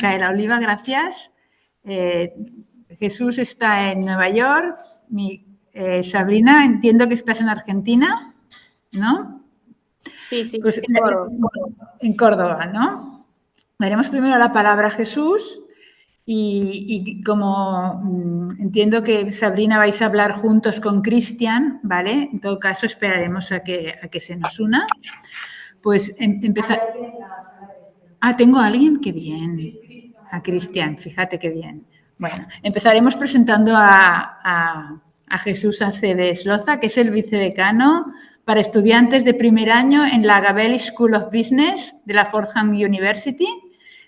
de la Oliva, gracias. Jesús está en Nueva York. Sabrina, entiendo que estás en Argentina, ¿no? Sí, Pues, en Córdoba. En Córdoba, ¿no? Daremos primero la palabra a Jesús y como entiendo que Sabrina vais a hablar juntos con Cristian, ¿vale? En todo caso, esperaremos a que se nos una. Pues empezar. Ah, ¿tengo a alguien? Qué bien. A Cristian, fíjate qué bien. Bueno, empezaremos presentando a Jesús Aceves Loza, que es el vicedecano para estudiantes de primer año en la Gabel School of Business de la Fordham University.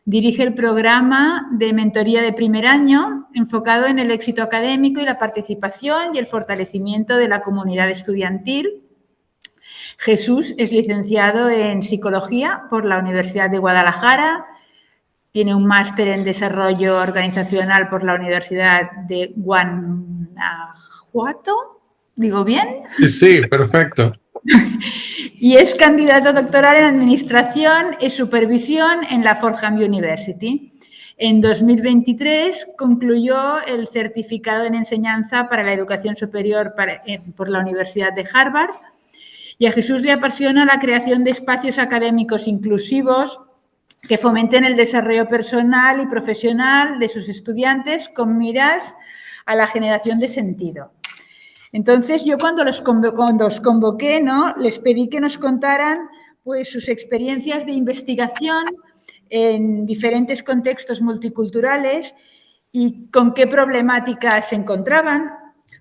Dirige el programa de mentoría de primer año enfocado en el éxito académico y la participación y el fortalecimiento de la comunidad estudiantil. Jesús es licenciado en Psicología por la Universidad de Guadalajara, tiene un máster en Desarrollo Organizacional por la Universidad de Guanajuato, ¿digo bien? Sí, perfecto. Y es candidato doctoral en Administración y Supervisión en la Fordham University. En 2023 concluyó el certificado en enseñanza para la educación superior por la Universidad de Harvard. Y a Jesús le apasiona la creación de espacios académicos inclusivos que fomenten el desarrollo personal y profesional de sus estudiantes con miras a la generación de sentido. Entonces, yo cuando os convoqué, ¿no?, les pedí que nos contaran pues, sus experiencias de investigación en diferentes contextos multiculturales y con qué problemáticas se encontraban,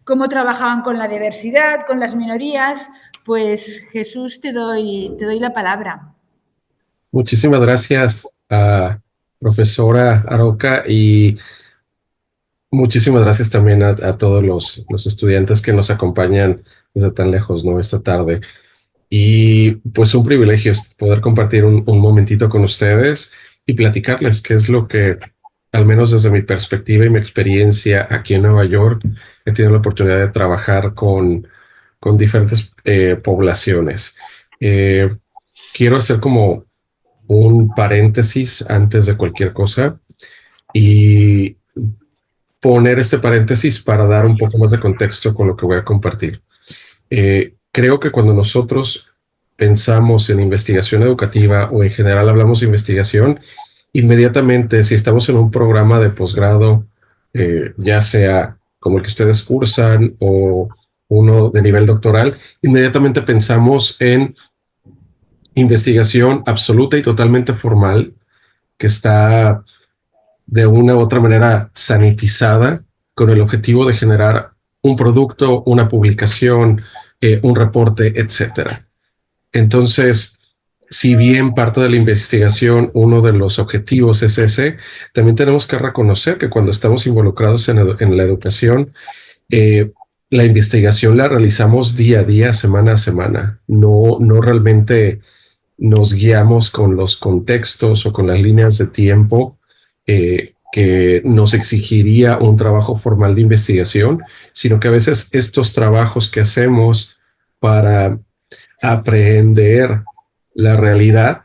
cómo trabajaban con la diversidad, con las minorías. Pues, Jesús, te doy la palabra. Muchísimas gracias, profesora Aroca, y muchísimas gracias también a todos los estudiantes que nos acompañan desde tan lejos, ¿no?, esta tarde. Y pues un privilegio es poder compartir un momentito con ustedes y platicarles qué es lo que, al menos desde mi perspectiva y mi experiencia aquí en Nueva York, he tenido la oportunidad de trabajar con diferentes poblaciones. Quiero hacer como un paréntesis antes de cualquier cosa y poner este paréntesis para dar un poco más de contexto con lo que voy a compartir. Creo que cuando nosotros pensamos en investigación educativa o en general hablamos de investigación, inmediatamente si estamos en un programa de posgrado, ya sea como el que ustedes cursan o uno de nivel doctoral, inmediatamente pensamos en investigación absoluta y totalmente formal que está de una u otra manera sanitizada con el objetivo de generar un producto, una publicación, un reporte, etcétera. Entonces, si bien parte de la investigación, uno de los objetivos es ese, también tenemos que reconocer que cuando estamos involucrados en la educación, la investigación la realizamos día a día, semana a semana. No realmente nos guiamos con los contextos o con las líneas de tiempo que nos exigiría un trabajo formal de investigación, sino que a veces estos trabajos que hacemos para aprehender la realidad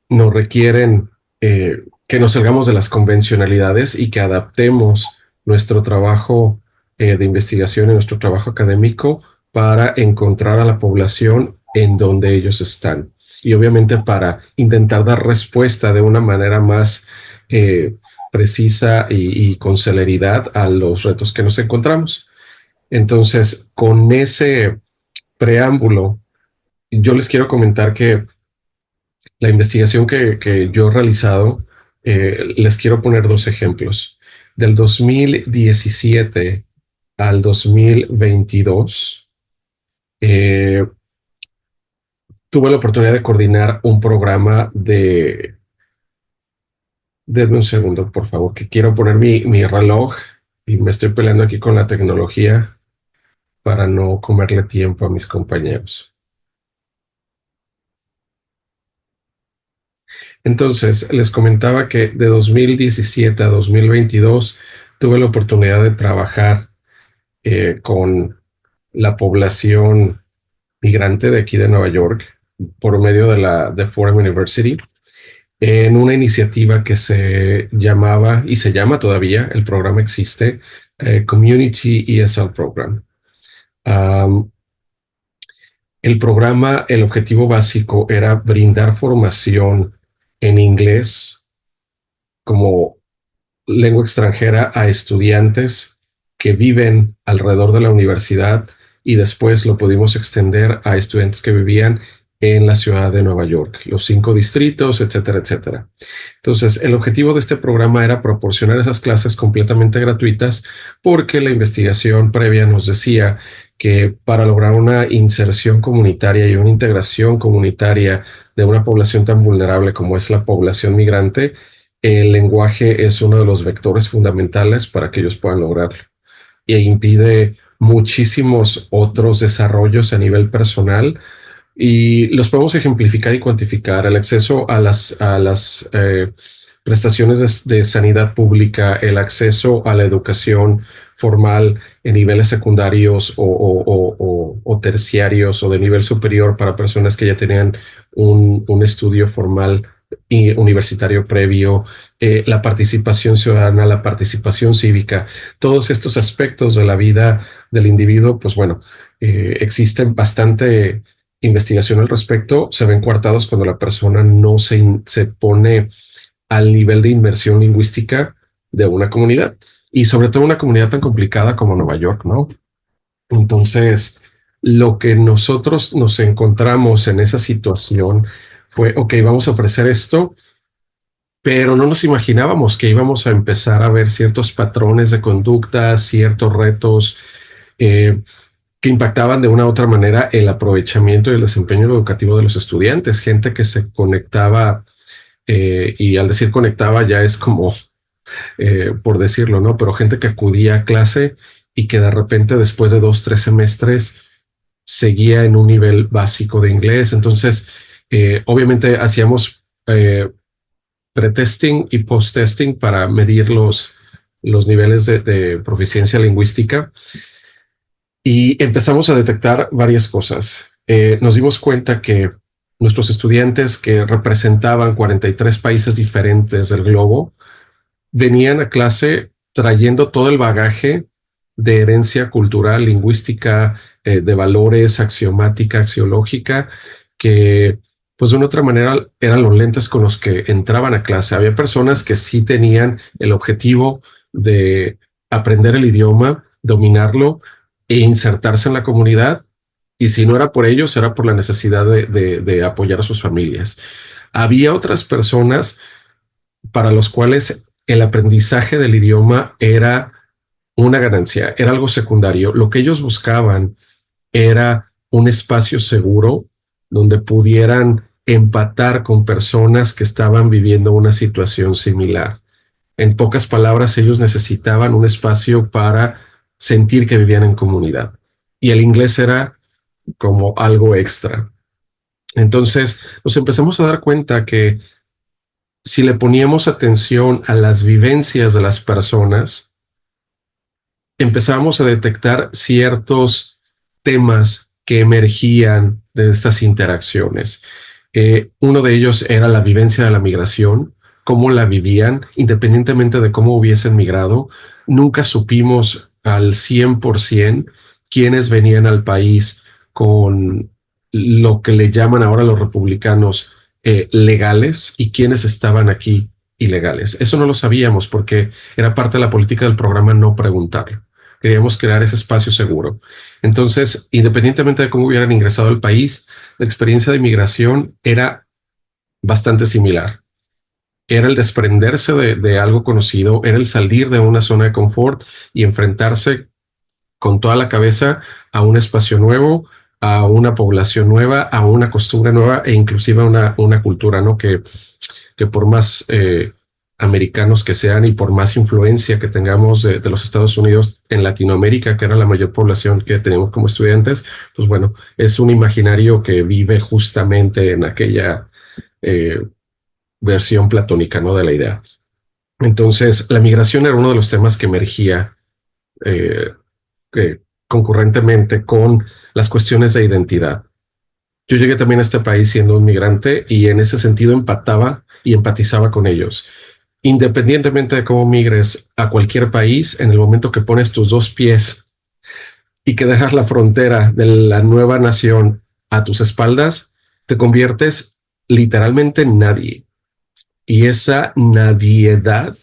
nos requieren que nos salgamos de las convencionalidades y que adaptemos nuestro trabajo de investigación y nuestro trabajo académico para encontrar a la población en donde ellos están. Y obviamente para intentar dar respuesta de una manera más precisa y con celeridad a los retos que nos encontramos. Entonces, con ese preámbulo, yo les quiero comentar que la investigación que yo he realizado, les quiero poner dos ejemplos. Del 2017 al 2022, tuve la oportunidad de coordinar un programa de... Denme un segundo, por favor, que quiero poner mi reloj y me estoy peleando aquí con la tecnología para no comerle tiempo a mis compañeros. Entonces, les comentaba que de 2017 a 2022 tuve la oportunidad de trabajar con la población migrante de aquí de Nueva York por medio de Fordham University. en una iniciativa que se llamaba, y se llama todavía, el programa existe, Community ESL Program. Um, el programa, el objetivo básico era brindar formación en inglés como lengua extranjera a estudiantes que viven alrededor de la universidad, y después lo pudimos extender a estudiantes que vivían en la ciudad de Nueva York, los 5 distritos, etcétera, etcétera. Entonces, el objetivo de este programa era proporcionar esas clases completamente gratuitas, porque la investigación previa nos decía que para lograr una inserción comunitaria y una integración comunitaria de una población tan vulnerable como es la población migrante, el lenguaje es uno de los vectores fundamentales para que ellos puedan lograrlo, e impide muchísimos otros desarrollos a nivel personal, y los podemos ejemplificar y cuantificar. El acceso a las prestaciones de sanidad pública, el acceso a la educación formal en niveles secundarios o terciarios o de nivel superior para personas que ya tenían un estudio formal y universitario previo, la participación ciudadana, la participación cívica, todos estos aspectos de la vida del individuo, pues bueno, existen bastante investigación al respecto. Se ven coartados cuando la persona no se pone al nivel de inmersión lingüística de una comunidad, y sobre todo una comunidad tan complicada como Nueva York, ¿no? Entonces, lo que nosotros nos encontramos en esa situación fue, ok, vamos a ofrecer esto, pero no nos imaginábamos que íbamos a empezar a ver ciertos patrones de conducta, ciertos retos eh, que impactaban de una u otra manera el aprovechamiento y el desempeño educativo de los estudiantes. Gente que se conectaba, y al decir conectaba ya es como por decirlo, ¿no? Pero gente que acudía a clase y que de repente después de 2, 3 semestres seguía en un nivel básico de inglés. Entonces, obviamente hacíamos pretesting y post-testing para medir los niveles de proficiencia lingüística, y empezamos a detectar varias cosas. Nos dimos cuenta que nuestros estudiantes, que representaban 43 países diferentes del globo, venían a clase trayendo todo el bagaje de herencia cultural, lingüística, de valores, axiomática, axiológica, que pues de una otra manera eran los lentes con los que entraban a clase. Había personas que sí tenían el objetivo de aprender el idioma, dominarlo e insertarse en la comunidad, y si no era por ellos, era por la necesidad de apoyar a sus familias. Había otras personas para los cuales el aprendizaje del idioma era una ganancia, era algo secundario. Lo que ellos buscaban era un espacio seguro donde pudieran empatar con personas que estaban viviendo una situación similar. En pocas palabras, ellos necesitaban un espacio para sentir que vivían en comunidad, y el inglés era como algo extra. Entonces nos empezamos a dar cuenta que si le poníamos atención a las vivencias de las personas, empezamos a detectar ciertos temas que emergían de estas interacciones. Uno de ellos era la vivencia de la migración, cómo la vivían, independientemente de cómo hubiesen migrado. Nunca supimos al 100% quiénes venían al país con lo que le llaman ahora los republicanos legales, y quiénes estaban aquí ilegales. Eso no lo sabíamos porque era parte de la política del programa no preguntarlo. Queríamos crear ese espacio seguro. Entonces, independientemente de cómo hubieran ingresado al país, la experiencia de migración era bastante similar. Era el desprenderse de algo conocido, era el salir de una zona de confort y enfrentarse con toda la cabeza a un espacio nuevo, a una población nueva, a una costumbre nueva, e inclusive a una cultura, ¿no? Que por más americanos que sean y por más influencia que tengamos de los Estados Unidos en Latinoamérica, que era la mayor población que teníamos como estudiantes, pues bueno, es un imaginario que vive justamente en aquella versión platónica, ¿no? De la idea. Entonces, la migración era uno de los temas que emergía eh, concurrentemente con las cuestiones de identidad. Yo llegué también a este país siendo un migrante, y en ese sentido empataba y empatizaba con ellos. Independientemente de cómo migres a cualquier país, en el momento que pones tus dos pies y que dejas la frontera de la nueva nación a tus espaldas, te conviertes literalmente en nadie. Y esa nadiedad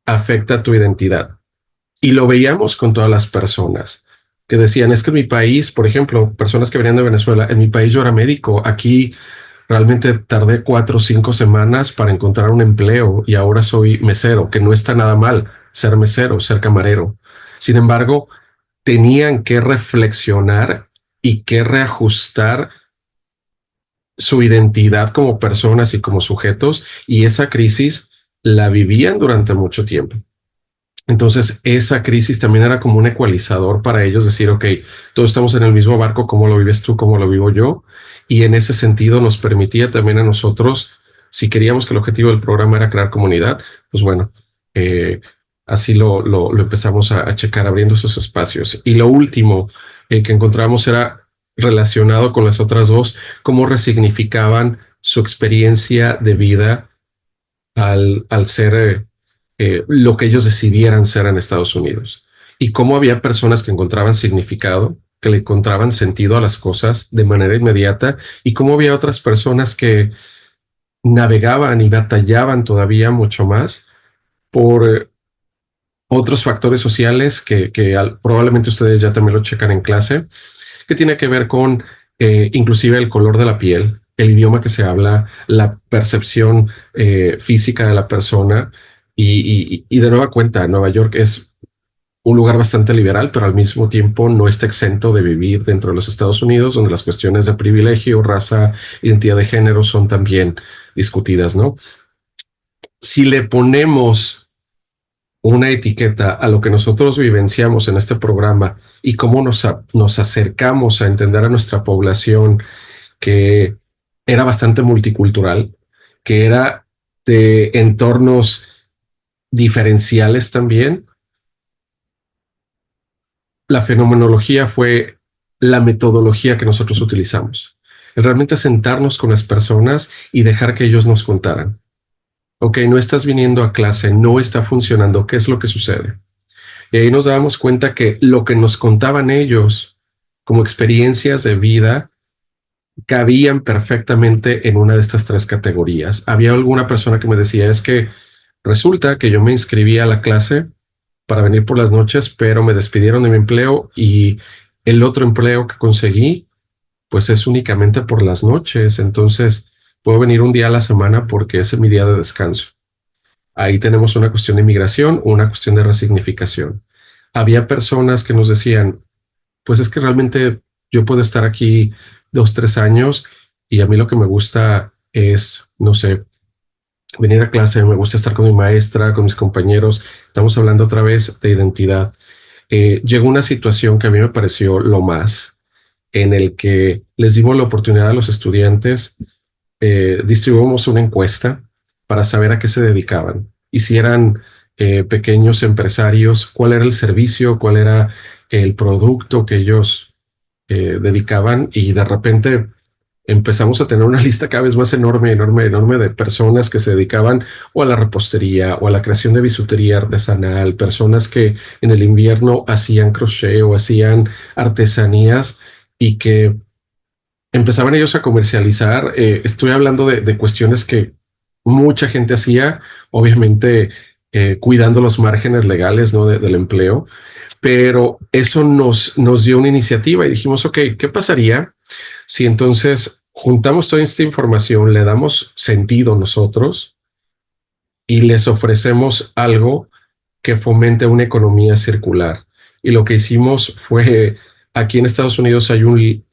afecta tu identidad. Y lo veíamos con todas las personas que decían, es que en mi país, por ejemplo, personas que venían de Venezuela, en mi país yo era médico, aquí realmente tardé 4 o 5 semanas para encontrar un empleo y ahora soy mesero, que no está nada mal ser mesero, ser camarero. Sin embargo, tenían que reflexionar y que reajustar su identidad como personas y como sujetos, y esa crisis la vivían durante mucho tiempo. Entonces, esa crisis también era como un ecualizador para ellos, decir, ok, todos estamos en el mismo barco, ¿cómo lo vives tú? ¿Cómo lo vivo yo? Y en ese sentido nos permitía también a nosotros, si queríamos que el objetivo del programa era crear comunidad, pues bueno, eh, así lo empezamos a checar abriendo esos espacios. Y lo último que encontramos era relacionado con las otras dos, cómo resignificaban su experiencia de vida al ser lo que ellos decidieran ser en Estados Unidos. Y cómo había personas que encontraban significado, que le encontraban sentido a las cosas de manera inmediata, y cómo había otras personas que navegaban y batallaban todavía mucho más por otros factores sociales que probablemente ustedes ya también lo checan en clase, que tiene que ver con inclusive el color de la piel, el idioma que se habla, la percepción física de la persona. Y de nueva cuenta, Nueva York es un lugar bastante liberal, pero al mismo tiempo no está exento de vivir dentro de los Estados Unidos, donde las cuestiones de privilegio, raza, identidad de género son también discutidas, ¿no? Si le ponemos una etiqueta a lo que nosotros vivenciamos en este programa y cómo nos acercamos a entender a nuestra población, que era bastante multicultural, que era de entornos diferenciales también, la fenomenología fue la metodología que nosotros utilizamos. Realmente sentarnos con las personas y dejar que ellos nos contaran. Ok, no estás viniendo a clase, no está funcionando, ¿qué es lo que sucede? Y ahí nos dábamos cuenta que lo que nos contaban ellos como experiencias de vida cabían perfectamente en una de estas tres categorías. Había alguna persona que me decía, es que resulta que yo me inscribí a la clase para venir por las noches, pero me despidieron de mi empleo y el otro empleo que conseguí, pues es únicamente por las noches. Entonces puedo venir un día a la semana porque ese es mi día de descanso. Ahí tenemos una cuestión de inmigración, una cuestión de resignificación. Había personas que nos decían, pues es que realmente yo puedo estar aquí 2, 3 años y a mí lo que me gusta es, no sé, venir a clase, me gusta estar con mi maestra, con mis compañeros. Estamos hablando otra vez de identidad. Llegó una situación que a mí me pareció lo más, en el que les dimos la oportunidad a los estudiantes, distribuimos una encuesta para saber a qué se dedicaban y si eran pequeños empresarios, cuál era el servicio, cuál era el producto que ellos dedicaban, y de repente empezamos a tener una lista cada vez más enorme, enorme, enorme de personas que se dedicaban o a la repostería o a la creación de bisutería artesanal, personas que en el invierno hacían crochet o hacían artesanías y que empezaban ellos a comercializar. Estoy hablando de cuestiones que mucha gente hacía, obviamente cuidando los márgenes legales, ¿no? Del empleo, pero eso nos dio una iniciativa y dijimos, ok, ¿qué pasaría si entonces juntamos toda esta información, le damos sentido nosotros y les ofrecemos algo que fomente una economía circular? Y lo que hicimos fue, aquí en Estados Unidos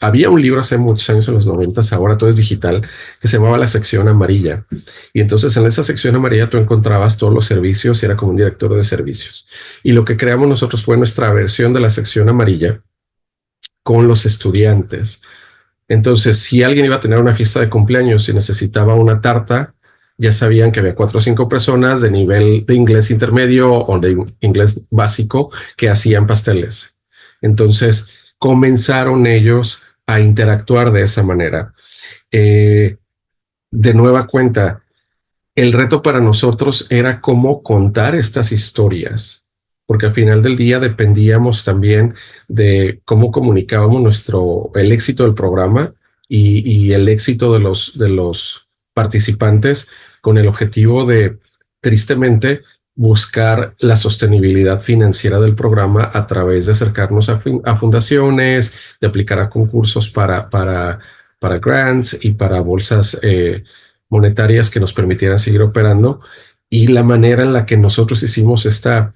había un libro hace muchos años, en los 90, ahora todo es digital, que se llamaba La Sección Amarilla. Y entonces en esa sección amarilla tú encontrabas todos los servicios y era como un director de servicios. Y lo que creamos nosotros fue nuestra versión de La Sección Amarilla con los estudiantes. Entonces, si alguien iba a tener una fiesta de cumpleaños y necesitaba una tarta, ya sabían que había 4 o 5 personas de nivel de inglés intermedio o de inglés básico que hacían pasteles. Entonces, comenzaron ellos a interactuar de esa manera. de nueva cuenta, el reto para nosotros era cómo contar estas historias, porque al final del día dependíamos también de cómo comunicábamos el éxito del programa y el éxito de los participantes con el objetivo de, tristemente, buscar la sostenibilidad financiera del programa a través de acercarnos a fundaciones, de aplicar a concursos para grants y para bolsas monetarias que nos permitieran seguir operando. Y la manera en la que nosotros hicimos esta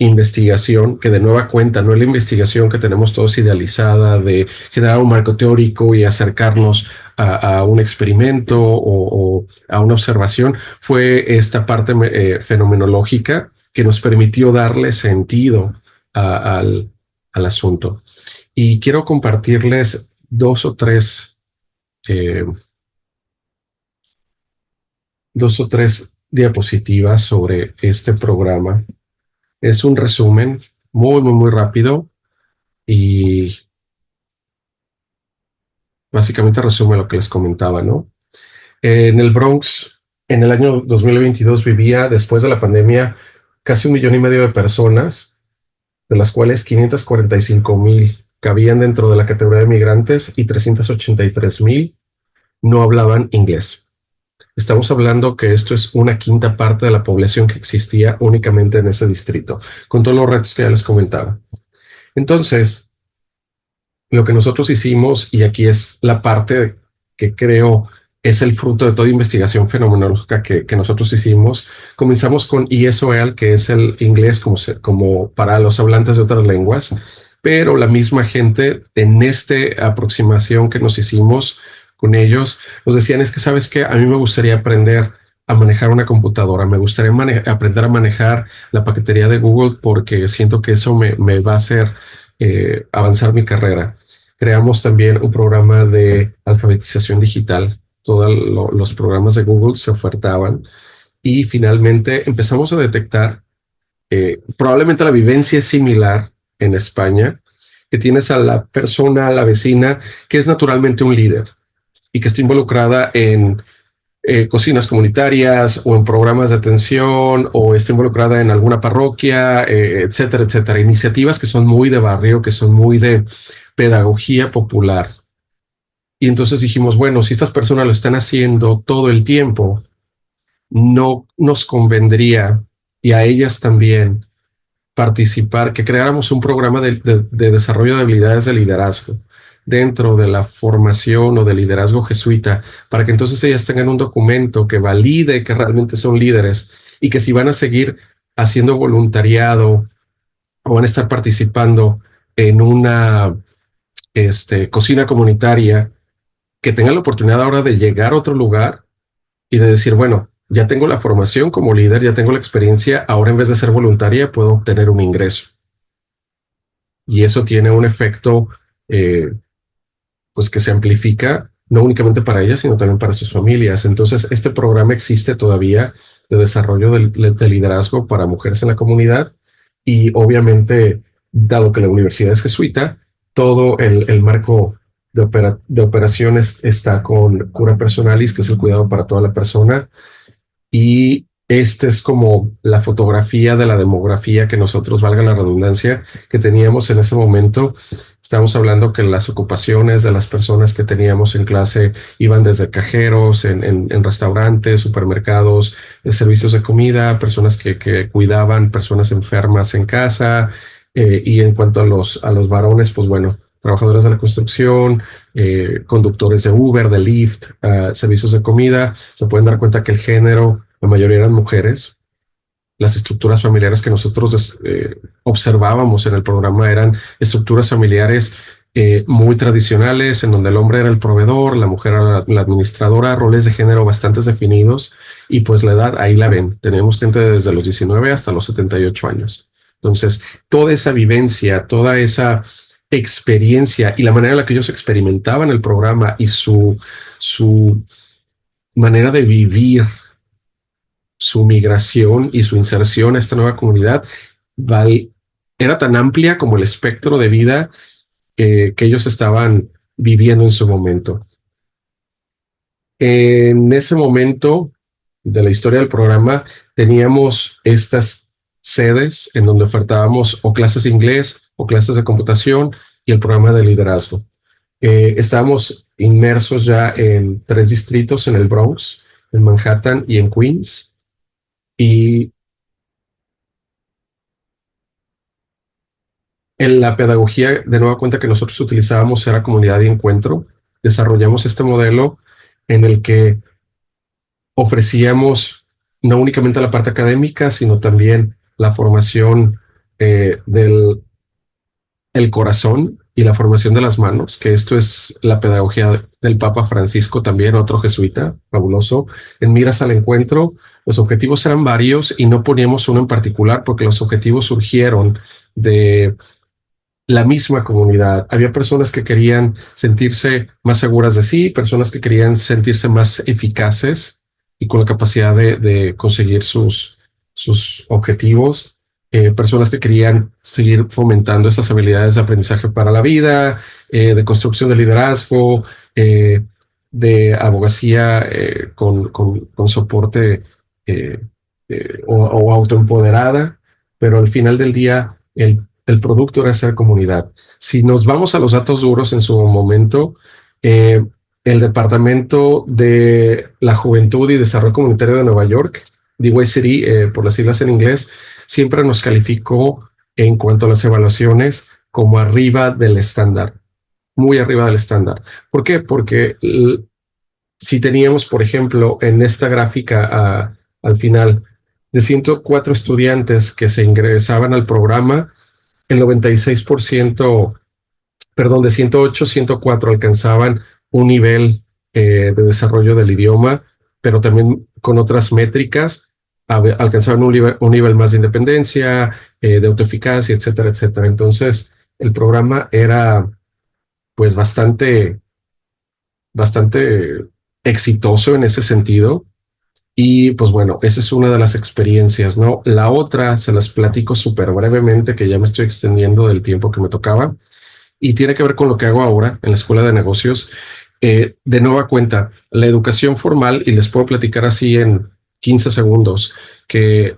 investigación, que de nueva cuenta no es la investigación que tenemos todos idealizada de generar un marco teórico y acercarnos a un experimento o a una observación, fue esta parte fenomenológica que nos permitió darle sentido al asunto. Y quiero compartirles eh, dos o tres diapositivas sobre este programa. Es un resumen muy rápido y básicamente resume lo que les comentaba, ¿no? En el Bronx, en el año 2022 vivía, después de la pandemia, casi 1,5 millones de personas, de las cuales 545,000 cabían dentro de la categoría de migrantes y 383,000 no hablaban inglés. Estamos hablando que esto es una quinta parte de la población que existía únicamente en ese distrito, con todos los retos que ya les comentaba. Entonces, lo que nosotros hicimos, y aquí es la parte que creo es el fruto de toda investigación fenomenológica que nosotros hicimos, comenzamos con ESOL, que es el inglés como para los hablantes de otras lenguas, pero la misma gente en esta aproximación que nos hicimos con ellos, nos decían, es que sabes que a mí me gustaría aprender a manejar una computadora, me gustaría aprender a manejar la paquetería de Google porque siento que eso me va a hacer avanzar mi carrera. Creamos también un programa de alfabetización digital. Todos los programas de Google se ofertaban y finalmente empezamos a detectar, probablemente la vivencia es similar en España, que tienes a la persona, a la vecina, que es naturalmente un líder y que está involucrada en cocinas comunitarias o en programas de atención o está involucrada en alguna parroquia, etcétera, etcétera. Iniciativas que son muy de barrio, que son muy de pedagogía popular. Y entonces dijimos, bueno, si estas personas lo están haciendo todo el tiempo, no nos convendría, y a ellas también, participar, que creáramos un programa de desarrollo de habilidades de liderazgo dentro de la formación o de liderazgo jesuita, para que entonces ellas tengan un documento que valide que realmente son líderes y que si van a seguir haciendo voluntariado o van a estar participando en una cocina comunitaria, que tengan la oportunidad ahora de llegar a otro lugar y de decir, bueno, ya tengo la formación como líder, ya tengo la experiencia, ahora en vez de ser voluntaria puedo obtener un ingreso. Y eso tiene un efecto, pues que se amplifica no únicamente para ellas, sino también para sus familias. Entonces, este programa existe todavía de desarrollo de liderazgo para mujeres en la comunidad y obviamente, dado que la universidad es jesuita, todo el marco de operaciones está con Cura Personalis, que es el cuidado para toda la persona, y este es como la fotografía de la demografía que nosotros, valga la redundancia, que teníamos en ese momento. Estamos hablando que las ocupaciones de las personas que teníamos en clase iban desde cajeros en restaurantes, supermercados, servicios de comida, personas que cuidaban personas enfermas en casa. Y en cuanto a los varones, pues bueno, trabajadores de la construcción, conductores de Uber, de Lyft, servicios de comida. Se pueden dar cuenta que el género, la mayoría eran mujeres. Las estructuras familiares que nosotros observábamos en el programa eran estructuras familiares muy tradicionales, en donde el hombre era el proveedor, la mujer era la administradora, roles de género bastante definidos, y pues la edad ahí la ven. Tenemos gente desde los 19 hasta los 78 años. Entonces, toda esa vivencia, toda esa experiencia y la manera en la que ellos experimentaban el programa y su manera de vivir su migración y su inserción a esta nueva comunidad era tan amplia como el espectro de vida que ellos estaban viviendo en su momento. En ese momento de la historia del programa teníamos estas sedes en donde ofertábamos o clases de inglés o clases de computación y el programa de liderazgo. Estábamos inmersos ya en 3 distritos en el Bronx, en Manhattan y en Queens. Y en la pedagogía, de nueva cuenta que nosotros utilizábamos era comunidad y encuentro. Desarrollamos este modelo en el que ofrecíamos no únicamente la parte académica, sino también la formación del el corazón y la formación de las manos, que esto es la pedagogía del Papa Francisco también, otro jesuita fabuloso. En Miras al Encuentro, los objetivos eran varios y no poníamos uno en particular porque los objetivos surgieron de la misma comunidad. Había personas que querían sentirse más seguras de sí, personas que querían sentirse más eficaces y con la capacidad de conseguir sus objetivos. Personas que querían seguir fomentando esas habilidades de aprendizaje para la vida, de construcción de liderazgo, de abogacía con soporte o autoempoderada, pero al final del día el producto era ser comunidad. Si nos vamos a los datos duros en su momento, eh, el Departamento de la Juventud y Desarrollo Comunitario de Nueva York, DYCD, por las siglas en inglés, siempre nos calificó en cuanto a las evaluaciones como arriba del estándar, muy arriba del estándar. ¿Por qué? Porque si teníamos, por ejemplo, en esta gráfica al final, de 104 estudiantes que se ingresaban al programa, el 96%, perdón, de 108, 104 alcanzaban un nivel de desarrollo del idioma, pero también con otras métricas alcanzaban un nivel más de independencia, de autoeficacia, etcétera, etcétera. Entonces, el programa era pues bastante exitoso en ese sentido. Y pues bueno, esa es una de las experiencias, ¿no? La otra, se las platico súper brevemente, que ya me estoy extendiendo del tiempo que me tocaba, y tiene que ver con lo que hago ahora en la Escuela de Negocios. De nueva cuenta, la educación formal, y les puedo platicar así en 15 segundos, que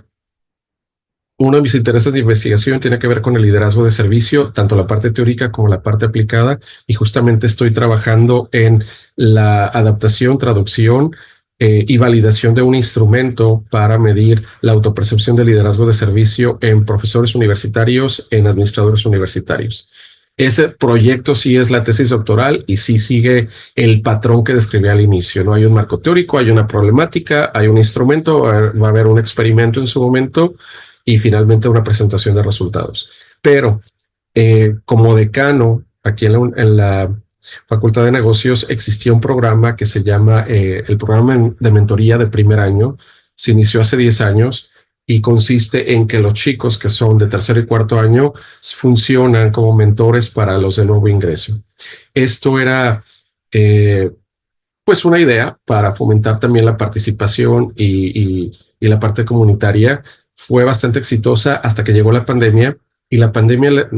uno de mis intereses de investigación tiene que ver con el liderazgo de servicio, tanto la parte teórica como la parte aplicada, y justamente estoy trabajando en la adaptación, traducción y validación de un instrumento para medir la autopercepción de liderazgo de servicio en profesores universitarios, en administradores universitarios. Ese proyecto sí es la tesis doctoral y sí sigue el patrón que describí al inicio, ¿no? Hay un marco teórico, hay una problemática, hay un instrumento, va a haber un experimento en su momento y finalmente una presentación de resultados. Pero como decano, aquí en la Facultad de Negocios existía un programa que se llama el programa de mentoría de primer año. Se inició hace 10 años y consiste en que los chicos que son de tercer y cuarto año funcionan como mentores para los de nuevo ingreso. Esto era pues una idea para fomentar también la participación y la parte comunitaria. Fue bastante exitosa hasta que llegó la pandemia y la pandemia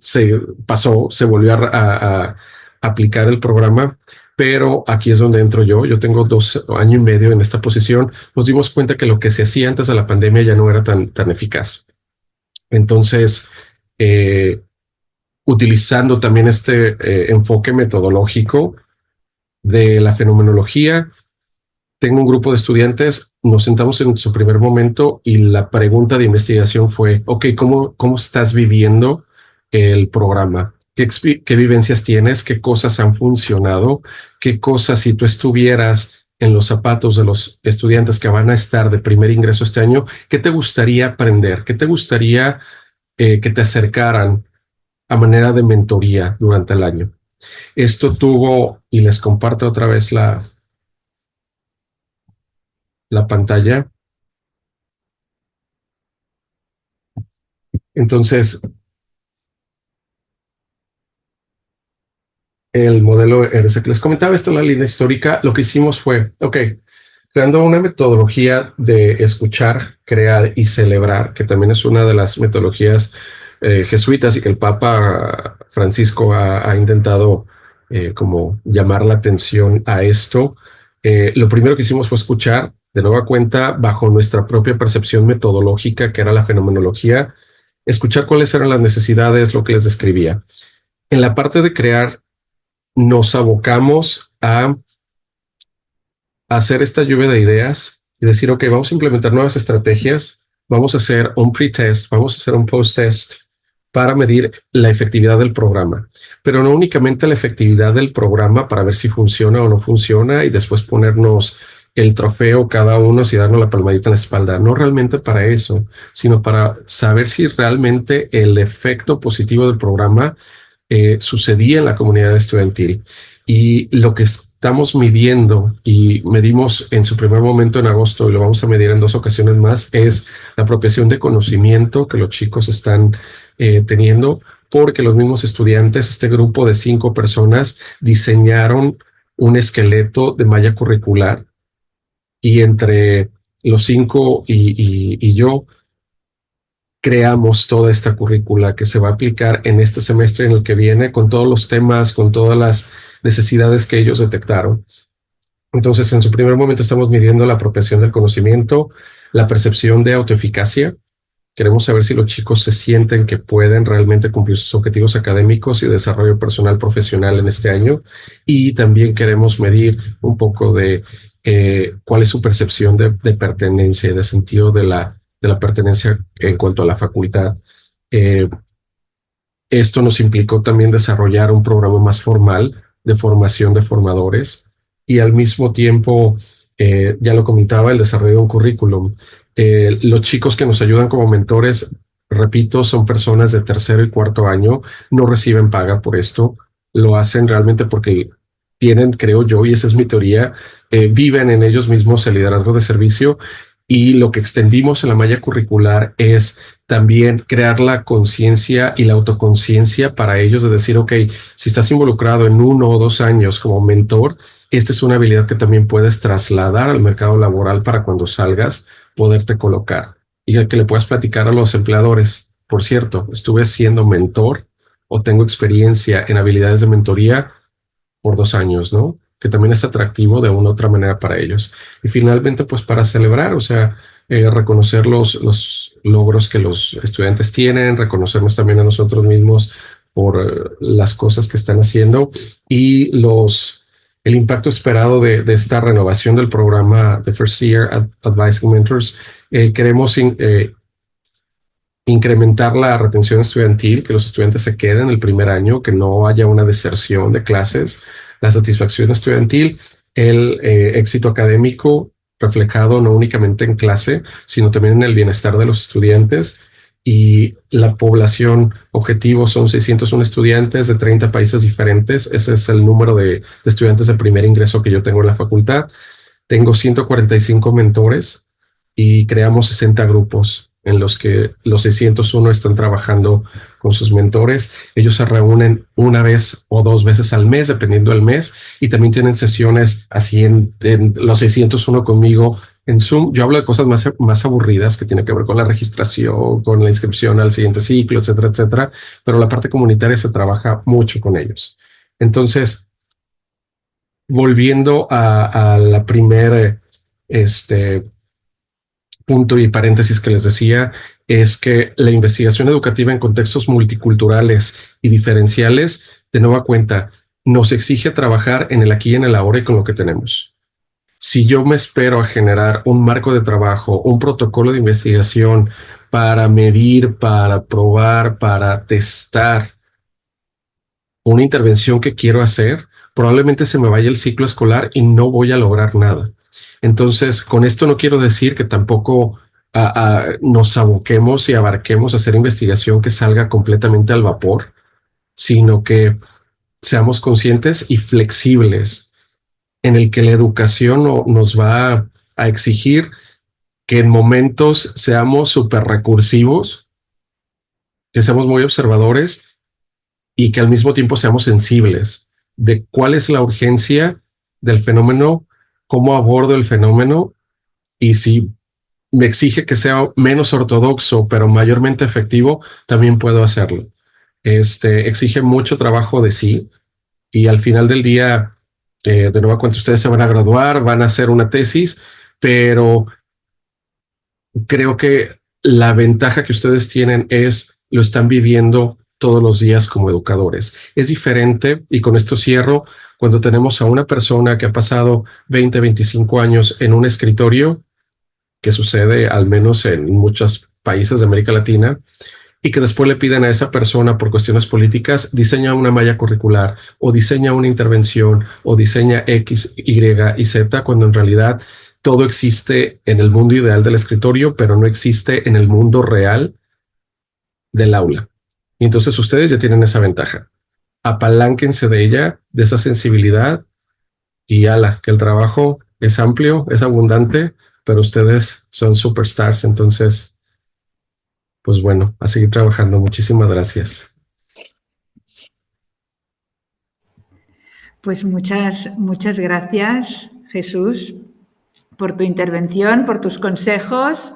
se pasó, se volvió a aplicar el programa, pero aquí es donde entro yo. Yo tengo 2 años y medio en esta posición. Nos dimos cuenta que lo que se hacía antes de la pandemia ya no era tan eficaz. Entonces, utilizando también este enfoque metodológico de la fenomenología, tengo un grupo de estudiantes, nos sentamos en su primer momento y la pregunta de investigación fue, ok, ¿cómo estás viviendo el programa? ¿Qué vivencias tienes? ¿Qué cosas han funcionado? ¿Qué cosas, si tú estuvieras en los zapatos de los estudiantes que van a estar de primer ingreso este año, qué te gustaría aprender? ¿Qué te gustaría que te acercaran a manera de mentoría durante el año? Esto tuvo, y les comparto otra vez la pantalla. Entonces, el modelo RC que les comentaba, esta es la línea histórica. Lo que hicimos fue, ok, creando una metodología de escuchar, crear y celebrar, que también es una de las metodologías jesuitas y que el Papa Francisco ha intentado como llamar la atención a esto. Lo primero que hicimos fue escuchar, de nueva cuenta, bajo nuestra propia percepción metodológica, que era la fenomenología, escuchar cuáles eran las necesidades, lo que les describía. En la parte de crear, nos abocamos a hacer esta lluvia de ideas y decir, ok, vamos a implementar nuevas estrategias, vamos a hacer un pre-test, vamos a hacer un post-test para medir la efectividad del programa, pero no únicamente la efectividad del programa para ver si funciona o no funciona y después ponernos el trofeo cada uno y darnos la palmadita en la espalda, no realmente para eso, sino para saber si realmente el efecto positivo del programa sucedía en la comunidad estudiantil. Y lo que estamos midiendo y medimos en su primer momento en agosto y lo vamos a medir en 2 ocasiones más es la apropiación de conocimiento que los chicos están teniendo, porque los mismos estudiantes, este grupo de 5 personas, diseñaron un esqueleto de malla curricular y entre los 5 y yo creamos toda esta currícula que se va a aplicar en este semestre en el que viene con todos los temas, con todas las necesidades que ellos detectaron. Entonces, en su primer momento estamos midiendo la apropiación del conocimiento, la percepción de autoeficacia. Queremos saber si los chicos se sienten que pueden realmente cumplir sus objetivos académicos y desarrollo personal profesional en este año. Y también queremos medir un poco de cuál es su percepción de pertenencia y de sentido de la pertenencia en cuanto a la facultad. Eh, Esto nos implicó también desarrollar un programa más formal de formación de formadores y al mismo tiempo, ya lo comentaba, el desarrollo de un currículum. Los chicos que nos ayudan como mentores, repito, son personas de tercero y cuarto año, no reciben paga por esto, lo hacen realmente porque tienen, creo yo, y esa es mi teoría, viven en ellos mismos el liderazgo de servicio y lo que extendimos en la malla curricular es también crear la conciencia y la autoconciencia para ellos de decir, ok, si estás involucrado en 1 o 2 años como mentor, esta es una habilidad que también puedes trasladar al mercado laboral para cuando salgas poderte colocar y que le puedas platicar a los empleadores. Por cierto, estuve siendo mentor o tengo experiencia en habilidades de mentoría por 2 años, ¿no? Que también es atractivo de una u otra manera para ellos. Y finalmente, pues para celebrar, o sea, reconocer los logros que los estudiantes tienen, reconocernos también a nosotros mismos por las cosas que están haciendo y el impacto esperado de esta renovación del programa de First Year Advising Mentors. Queremos incrementar la retención estudiantil, que los estudiantes se queden el primer año, que no haya una deserción de clases, la satisfacción estudiantil, el éxito académico reflejado no únicamente en clase, sino también en el bienestar de los estudiantes. Y la población objetivo son 601 estudiantes de 30 países diferentes. Ese es el número de estudiantes de primer ingreso que yo tengo en la facultad. Tengo 145 mentores y creamos 60 grupos en los que los 601 están trabajando con sus mentores. Ellos se reúnen 1 vez o 2 veces al mes, dependiendo del mes, y también tienen sesiones así en los 601 conmigo en Zoom. Yo hablo de cosas más aburridas que tienen que ver con la registración, con la inscripción al siguiente ciclo, etcétera, etcétera, pero la parte comunitaria se trabaja mucho con ellos. Entonces, volviendo a la primera punto y paréntesis que les decía, es que la investigación educativa en contextos multiculturales y diferenciales, de nueva cuenta, nos exige trabajar en el aquí y en el ahora y con lo que tenemos. Si yo me espero a generar un marco de trabajo, un protocolo de investigación para medir, para probar, para testar una intervención que quiero hacer, probablemente se me vaya el ciclo escolar y no voy a lograr nada. Entonces, con esto no quiero decir que tampoco nos aboquemos y abarquemos a hacer investigación que salga completamente al vapor, sino que seamos conscientes y flexibles en el que la educación nos va a exigir que en momentos seamos súper recursivos, que seamos muy observadores y que al mismo tiempo seamos sensibles de cuál es la urgencia del fenómeno, cómo abordo el fenómeno y si me exige que sea menos ortodoxo, pero mayormente efectivo, también puedo hacerlo. Exige mucho trabajo de sí, y al final del día, de nueva cuenta, ustedes se van a graduar, van a hacer una tesis, pero creo que la ventaja que ustedes tienen es lo están viviendo todos los días como educadores. Es diferente, y con esto cierro, cuando tenemos a una persona que ha pasado 20, 25 años en un escritorio, que sucede al menos en muchos países de América Latina, y que después le piden a esa persona por cuestiones políticas, diseña una malla curricular o diseña una intervención o diseña X, Y y Z, cuando en realidad todo existe en el mundo ideal del escritorio, pero no existe en el mundo real del aula. Y entonces ustedes ya tienen esa ventaja. Apalánquense de ella, de esa sensibilidad, y ala, que el trabajo es amplio, es abundante, pero ustedes son superstars. Entonces, pues bueno, a seguir trabajando. Muchísimas gracias. Pues muchas gracias, Jesús, por tu intervención, por tus consejos.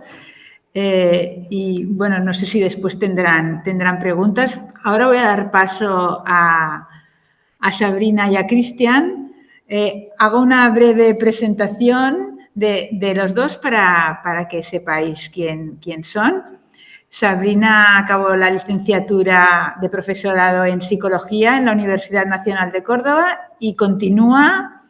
Y bueno, no sé si después tendrán preguntas. Ahora voy a dar paso a Sabrina y a Cristian. Hago una breve presentación de los dos para que sepáis quién son. Sabrina acabó la licenciatura de profesorado en psicología en la Universidad Nacional de Córdoba y continúa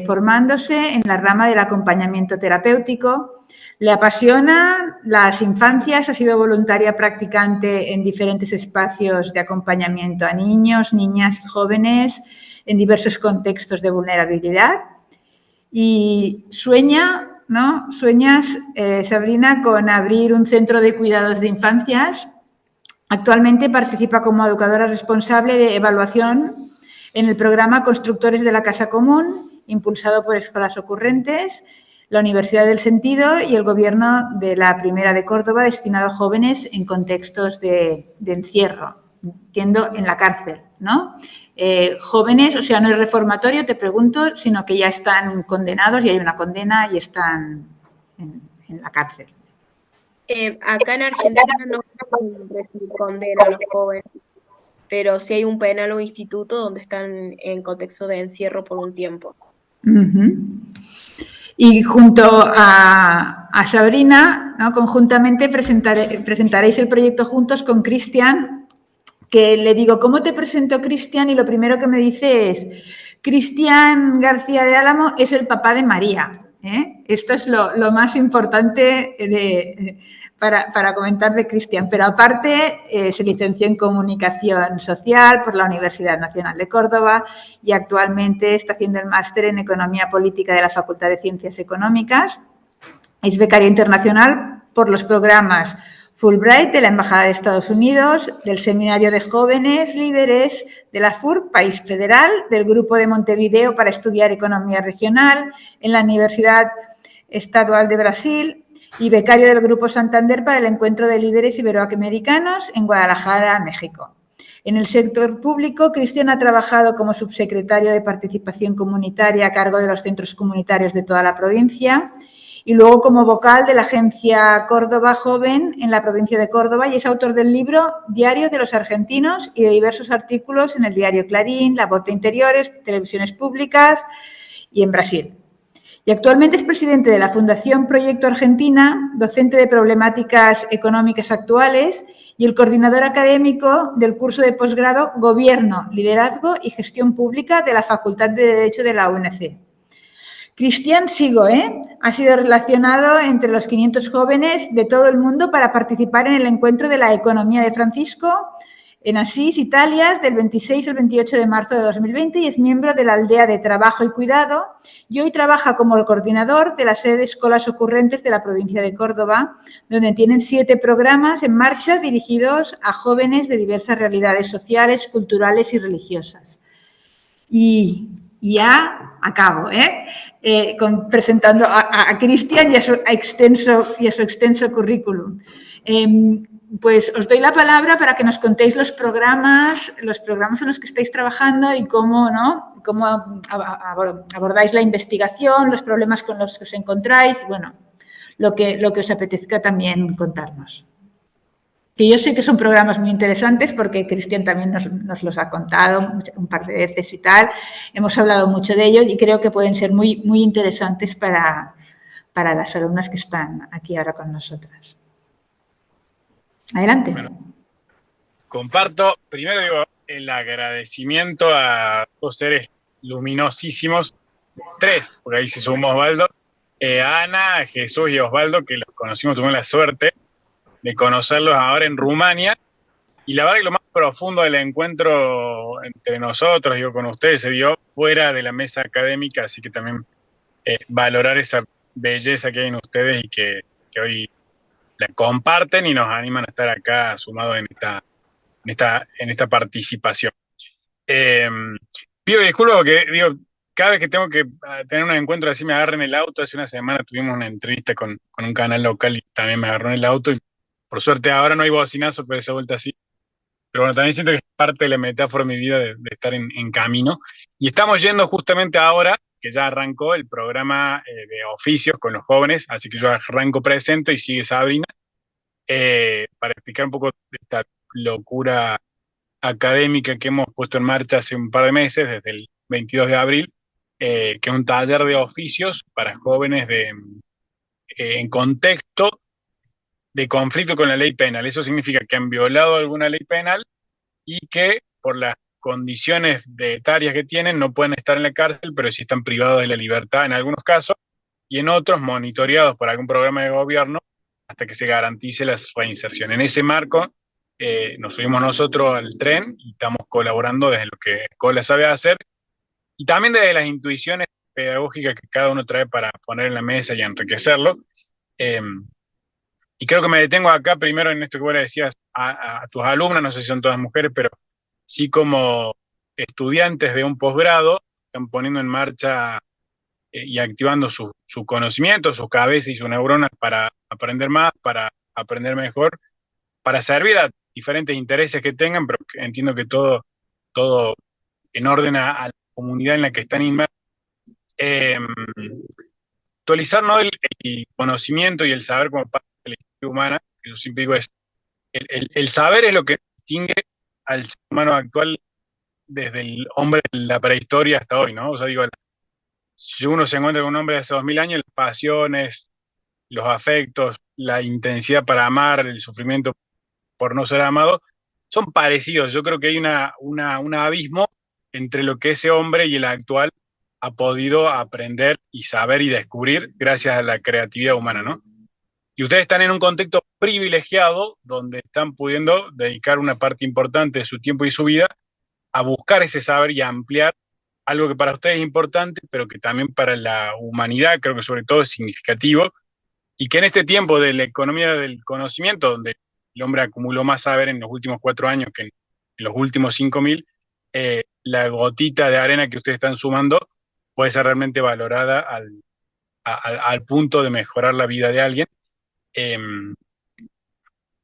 formándose en la rama del acompañamiento terapéutico. Le apasionan las infancias, ha sido voluntaria practicante en diferentes espacios de acompañamiento a niños, niñas y jóvenes en diversos contextos de vulnerabilidad y sueñas, Sabrina, con abrir un centro de cuidados de infancias. Actualmente participa como educadora responsable de evaluación en el programa Constructores de la Casa Común, impulsado por Escuelas Ocurrentes, la Universidad del Sentido y el Gobierno de la Primera de Córdoba, destinado a jóvenes en contextos de encierro, entiendo, en la cárcel, ¿no? Jóvenes, o sea, no es reformatorio, te pregunto, sino que ya están condenados y hay una condena y están en la cárcel. Acá en Argentina no recibir condena a los jóvenes, pero sí hay un penal o instituto donde están en contexto de encierro por un tiempo. Y junto a Sabrina, ¿no?, conjuntamente presentaréis el proyecto juntos con Cristian, que le digo, ¿cómo te presento, Cristian? Y lo primero que me dice es, Cristian García de Álamo es el papá de María. Esto es lo más importante para comentar de Cristian. Pero aparte, se licenció en Comunicación Social por la Universidad Nacional de Córdoba y actualmente está haciendo el máster en Economía Política de la Facultad de Ciencias Económicas. Es becario internacional por los programas Fulbright de la Embajada de Estados Unidos, del Seminario de Jóvenes Líderes de la FURC, País Federal, del Grupo de Montevideo para estudiar Economía Regional en la Universidad Estadual de Brasil y becario del Grupo Santander para el Encuentro de Líderes Iberoamericanos en Guadalajara, México. En el sector público, Cristian ha trabajado como subsecretario de Participación Comunitaria a cargo de los centros comunitarios de toda la provincia y luego como vocal de la Agencia Córdoba Joven en la provincia de Córdoba y es autor del libro Diario de los Argentinos y de diversos artículos en el diario Clarín, La Voz de Interiores, Televisiones Públicas y en Brasil. Y actualmente es presidente de la Fundación Proyecto Argentina, docente de problemáticas económicas actuales y el coordinador académico del curso de posgrado Gobierno, Liderazgo y Gestión Pública de la Facultad de Derecho de la UNC. Cristian, ha sido relacionado entre los 500 jóvenes de todo el mundo para participar en el encuentro de la economía de Francisco en Asís, Italia, del 26 al 28 de marzo de 2020 y es miembro de la Aldea de Trabajo y Cuidado y hoy trabaja como el coordinador de la sede de Escuelas Ocurrentes de la provincia de Córdoba, donde tienen 7 programas en marcha dirigidos a jóvenes de diversas realidades sociales, culturales y religiosas. Y ya acabo, presentando a Cristian y a su extenso currículum. Pues os doy la palabra para que nos contéis los programas en los que estáis trabajando y cómo abordáis la investigación, los problemas con los que os encontráis, bueno, lo que os apetezca también contarnos. que yo sé que son programas muy interesantes porque Cristian también nos los ha contado un par de veces y tal. Hemos hablado mucho de ellos y creo que pueden ser muy, muy interesantes para las alumnas que están aquí ahora con nosotras. Adelante. Bueno, comparto, primero digo, el agradecimiento a dos seres luminosísimos, tres, porque ahí se sumó Osvaldo, Ana, Jesús y Osvaldo, que los conocimos, tuvimos la suerte de conocerlos ahora en Rumania, y la verdad que lo más profundo del encuentro entre nosotros, digo, con ustedes, se dio fuera de la mesa académica, así que también valorar esa belleza que hay en ustedes y que hoy la comparten y nos animan a estar acá sumados en esta participación. Pido disculpas porque digo, cada vez que tengo que tener un encuentro así me agarro en el auto. Hace una semana tuvimos una entrevista con un canal local y también me agarró en el auto y por suerte ahora no hay bocinazo, pero esa vuelta sí. Pero bueno, también siento que es parte de la metáfora de mi vida de estar en camino. Y estamos yendo justamente ahora, que ya arrancó el programa de oficios con los jóvenes, así que yo arranco presento y sigue Sabrina, para explicar un poco de esta locura académica que hemos puesto en marcha hace un par de meses, desde el 22 de abril, que es un taller de oficios para jóvenes en contexto de conflicto con la ley penal. Eso significa que han violado alguna ley penal y que por las condiciones de etarias que tienen no pueden estar en la cárcel, pero sí están privados de la libertad en algunos casos y en otros monitoreados por algún programa de gobierno hasta que se garantice la reinserción. En ese marco nos subimos nosotros al tren y estamos colaborando desde lo que Escola sabe hacer y también desde las intuiciones pedagógicas que cada uno trae para poner en la mesa y enriquecerlo. Eh, y creo que me detengo acá primero en esto que vos le decías a tus alumnas, no sé si son todas mujeres, pero sí como estudiantes de un posgrado, están poniendo en marcha y activando su conocimiento, su cabeza y sus neuronas para aprender más, para aprender mejor, para servir a diferentes intereses que tengan, pero entiendo que todo en orden a la comunidad en la que están inmersos. Eh, Actualizar, ¿no? El conocimiento y el saber como parte de la historia humana, que yo siempre digo es, el saber es lo que distingue al ser humano actual desde el hombre de la prehistoria hasta hoy, ¿no? O sea, digo, si uno se encuentra con un hombre de hace 2000 años, las pasiones, los afectos, la intensidad para amar, el sufrimiento por no ser amado, son parecidos. Yo creo que hay un abismo entre lo que ese hombre y el actual ha podido aprender y saber y descubrir gracias a la creatividad humana, ¿no? Y ustedes están en un contexto privilegiado donde están pudiendo dedicar una parte importante de su tiempo y su vida a buscar ese saber y a ampliar algo que para ustedes es importante, pero que también para la humanidad creo que sobre todo es significativo, y que en este tiempo de la economía del conocimiento, donde el hombre acumuló más saber en los últimos 4 años que en los últimos 5000, la gotita de arena que ustedes están sumando puede ser realmente valorada al punto de mejorar la vida de alguien. Eh,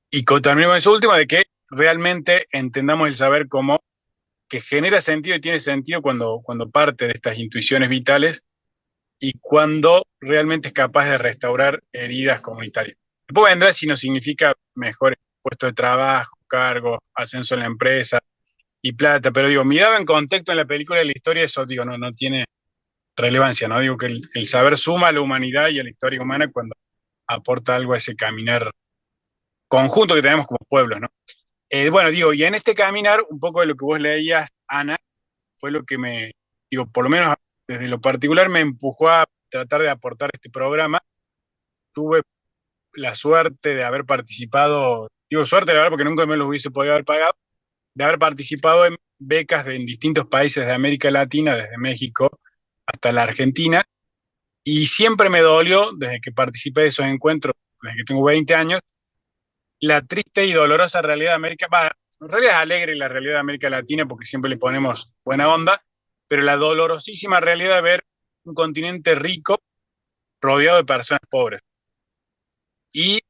y también con eso último, de que realmente entendamos el saber como que genera sentido y tiene sentido cuando parte de estas intuiciones vitales y cuando realmente es capaz de restaurar heridas comunitarias. Después vendrá si nos significa mejores puestos de trabajo, cargos, ascenso en la empresa y plata, pero digo, mirado en contexto en la película de la historia, eso digo, no tiene relevancia, ¿no? Digo que el saber suma a la humanidad y a la historia humana cuando aporta algo a ese caminar conjunto que tenemos como pueblos, ¿no? Bueno, digo, y en este caminar, un poco de lo que vos leías, Ana, fue lo que digo, por lo menos desde lo particular me empujó a tratar de aportar este programa. Tuve la suerte de haber participado, digo suerte la verdad porque nunca me lo hubiese podido haber pagado, de haber participado en becas en distintos países de América Latina, desde México hasta la Argentina, y siempre me dolió, desde que participé de esos encuentros, desde que tengo 20 años, la triste y dolorosa realidad de América, en realidad es alegre la realidad de América Latina porque siempre le ponemos buena onda, pero la dolorosísima realidad de ver un continente rico rodeado de personas pobres. Y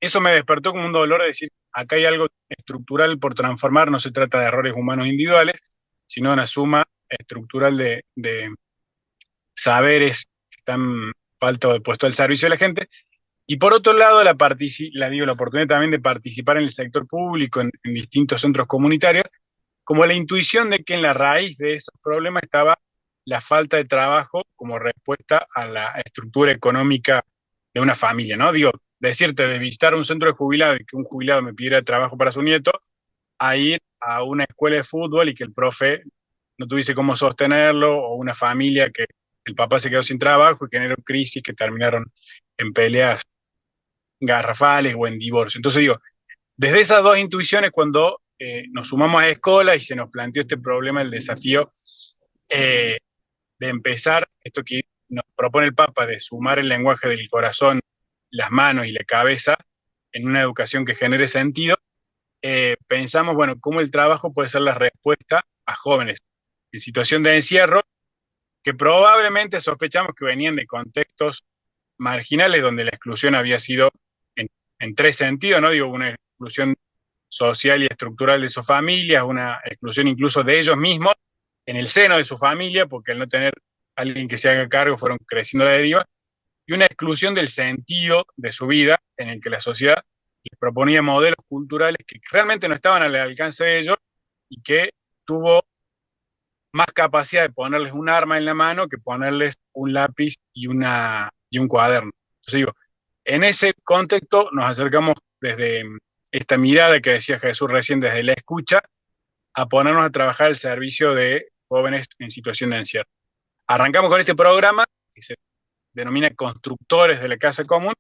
eso me despertó como un dolor de decir, acá hay algo estructural por transformar, no se trata de errores humanos individuales, sino de una suma estructural de saberes que están falta de puesto al servicio de la gente. Y por otro lado, la oportunidad también de participar en el sector público, en distintos centros comunitarios, como la intuición de que en la raíz de esos problemas estaba la falta de trabajo como respuesta a la estructura económica de una familia, ¿no? Digo, decirte de visitar un centro de jubilados y que un jubilado me pidiera trabajo para su nieto, a ir a una escuela de fútbol y que el profe no tuviese cómo sostenerlo, o una familia que el papá se quedó sin trabajo y generó crisis que terminaron en peleas garrafales o en divorcio. Entonces digo, desde esas dos intuiciones, cuando nos sumamos a escuela y se nos planteó este problema, el desafío de empezar esto que nos propone el Papa, de sumar el lenguaje del corazón, las manos y la cabeza en una educación que genere sentido, pensamos, bueno, cómo el trabajo puede ser la respuesta a jóvenes en situación de encierro, que probablemente sospechamos que venían de contextos marginales donde la exclusión había sido en tres sentidos, ¿no? Digo, una exclusión social y estructural de sus familias, una exclusión incluso de ellos mismos en el seno de su familia, porque al no tener alguien que se haga cargo fueron creciendo a la deriva, y una exclusión del sentido de su vida, en el que la sociedad les proponía modelos culturales que realmente no estaban al alcance de ellos, y que tuvo más capacidad de ponerles un arma en la mano que ponerles un lápiz y un cuaderno. Entonces digo, en ese contexto nos acercamos desde esta mirada que decía Jesús recién, desde la escucha, a ponernos a trabajar al servicio de jóvenes en situación de encierro. Arrancamos con este programa que se denomina Constructores de la Casa Común,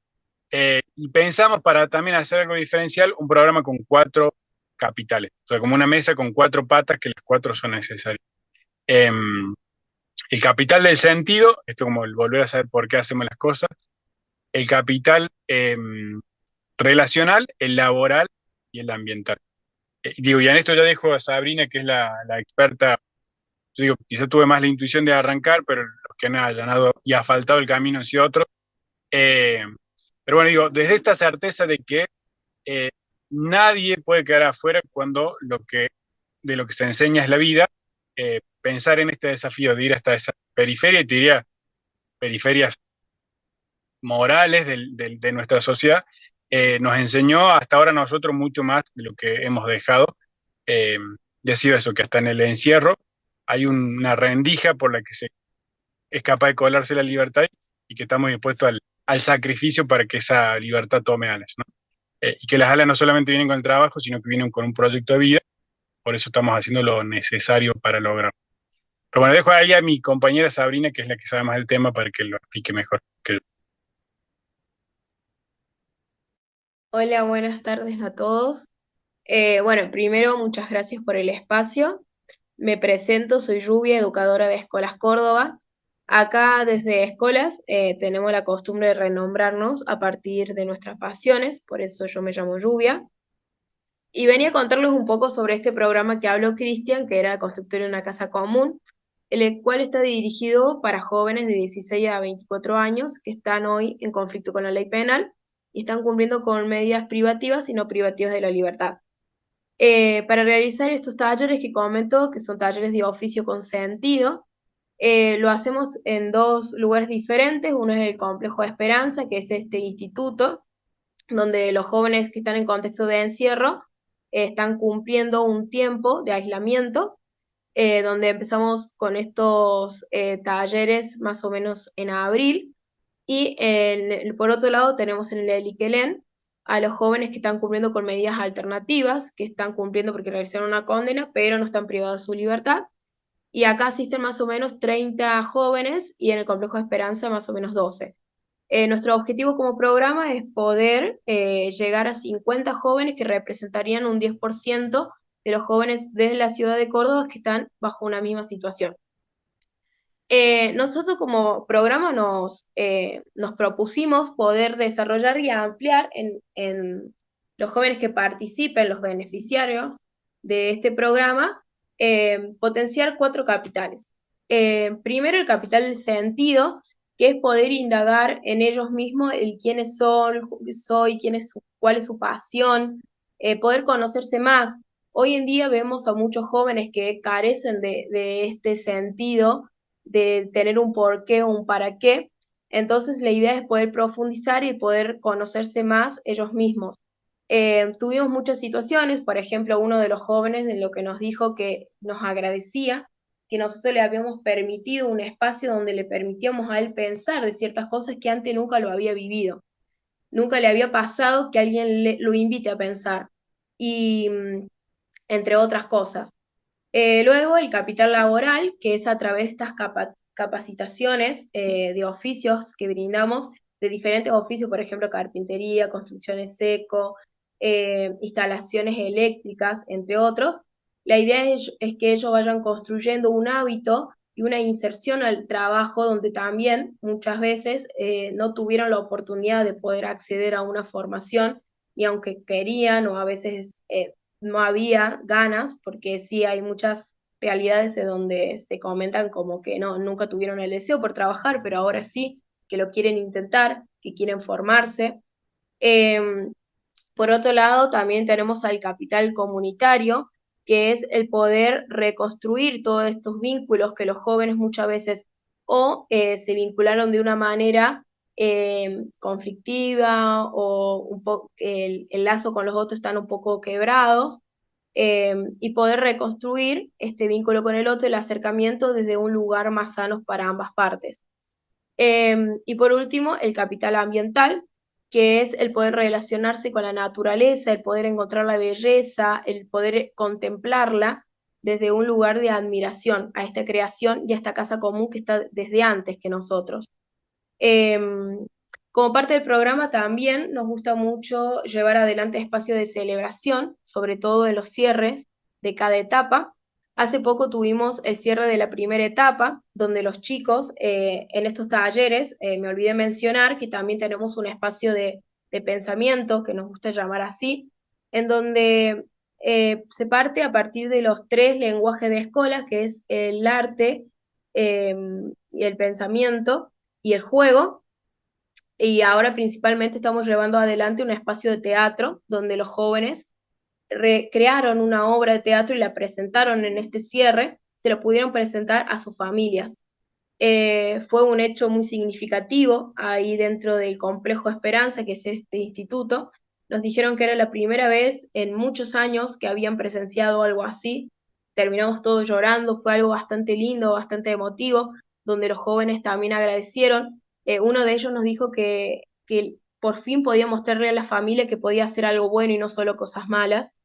y pensamos, para también hacer algo diferencial, un programa con 4 capitales, o sea, como una mesa con 4 patas, que las 4 son necesarias. El capital del sentido, esto como el volver a saber por qué hacemos las cosas, el capital relacional, el laboral y el ambiental. Digo, y en esto ya dejo a Sabrina, que es la experta. Yo digo, quizás tuve más la intuición de arrancar, pero los que han allanado y ha faltado el camino han sido otros. Pero bueno, digo, desde esta certeza de que nadie puede quedar afuera cuando de lo que se enseña es la vida, pensar en este desafío de ir hasta esa periferia, y te diría periferias morales de nuestra sociedad, nos enseñó hasta ahora a nosotros mucho más de lo que hemos dejado. Y ha sido eso, que hasta en el encierro hay una rendija por la que se es capaz de colarse la libertad, y que estamos dispuestos al sacrificio para que esa libertad tome alas, ¿no? Y que las alas no solamente vienen con el trabajo, sino que vienen con un proyecto de vida. Por eso estamos haciendo lo necesario para lograrlo. Pero bueno, dejo ahí a mi compañera Sabrina, que es la que sabe más del tema, para que lo explique mejor que yo. Hola, buenas tardes a todos. Bueno, primero, muchas gracias por el espacio. Me presento, soy Lluvia, educadora de Escolas Córdoba. Acá desde Escolas tenemos la costumbre de renombrarnos a partir de nuestras pasiones, por eso yo me llamo Lluvia. Y venía a contarles un poco sobre este programa que habló Cristian, que era Constructor de una Casa Común, el cual está dirigido para jóvenes de 16 a 24 años que están hoy en conflicto con la ley penal y están cumpliendo con medidas privativas y no privativas de la libertad. Para realizar estos talleres que comento, que son talleres de oficio con sentido, lo hacemos en 2 lugares diferentes. Uno es el Complejo de Esperanza, que es este instituto, donde los jóvenes que están en contexto de encierro están cumpliendo un tiempo de aislamiento, donde empezamos con estos talleres más o menos en abril. Y por otro lado tenemos en el Eliquelén a los jóvenes que están cumpliendo con medidas alternativas, que están cumpliendo porque realizaron una condena, pero no están privados de su libertad. Y acá asisten más o menos 30 jóvenes, y en el Complejo de Esperanza más o menos 12. Nuestro objetivo como programa es poder llegar a 50 jóvenes, que representarían un 10% de los jóvenes de la ciudad de Córdoba que están bajo una misma situación. Nosotros como programa nos propusimos poder desarrollar y ampliar en los jóvenes que participen, los beneficiarios de este programa, potenciar 4 capitales. Primero, el capital del sentido, que es poder indagar en ellos mismos el quiénes son, cuál es su pasión, poder conocerse más. Hoy en día vemos a muchos jóvenes que carecen de este sentido, de tener un porqué o un para qué. Entonces la idea es poder profundizar y poder conocerse más ellos mismos. Tuvimos muchas situaciones, por ejemplo, uno de los jóvenes de lo que nos dijo que nos agradecía que nosotros le habíamos permitido un espacio donde le permitíamos a él pensar de ciertas cosas que antes nunca lo había vivido. Nunca le había pasado que alguien lo invite a pensar, y entre otras cosas. Luego el capital laboral, que es a través de estas capacitaciones de oficios que brindamos, de diferentes oficios, por ejemplo, carpintería, construcciones seco, instalaciones eléctricas, entre otros. La idea es que ellos vayan construyendo un hábito y una inserción al trabajo donde también muchas veces no tuvieron la oportunidad de poder acceder a una formación, y aunque querían o a veces no había ganas, porque sí hay muchas realidades de donde se comentan como que no, nunca tuvieron el deseo por trabajar, pero ahora sí, que lo quieren intentar, que quieren formarse. Por otro lado, también tenemos al capital comunitario, que es el poder reconstruir todos estos vínculos que los jóvenes muchas veces o se vincularon de una manera conflictiva, o un poco el lazo con los otros están un poco quebrados, y poder reconstruir este vínculo con el otro, el acercamiento desde un lugar más sano para ambas partes. Y por último, el capital ambiental, que es el poder relacionarse con la naturaleza, el poder encontrar la belleza, el poder contemplarla desde un lugar de admiración a esta creación y a esta casa común que está desde antes que nosotros. Como parte del programa también nos gusta mucho llevar adelante espacios de celebración, sobre todo en los cierres de cada etapa. Hace poco tuvimos el cierre de la primera etapa, donde los chicos en estos talleres, me olvidé mencionar que también tenemos un espacio de pensamiento, que nos gusta llamar así, en donde se parte a partir de los 3 lenguajes de escuela, que es el arte, y el pensamiento y el juego. Y ahora principalmente estamos llevando adelante un espacio de teatro donde los jóvenes crearon una obra de teatro y la presentaron en este cierre, se lo pudieron presentar a sus familias. Fue un hecho muy significativo ahí dentro del Complejo Esperanza, que es este instituto. Nos dijeron que era la primera vez en muchos años que habían presenciado algo así. Terminamos todos llorando, fue algo bastante lindo, bastante emotivo, donde los jóvenes también agradecieron. Uno de ellos nos dijo que por fin podía mostrarle a la familia que podía hacer algo bueno y no solo cosas malas.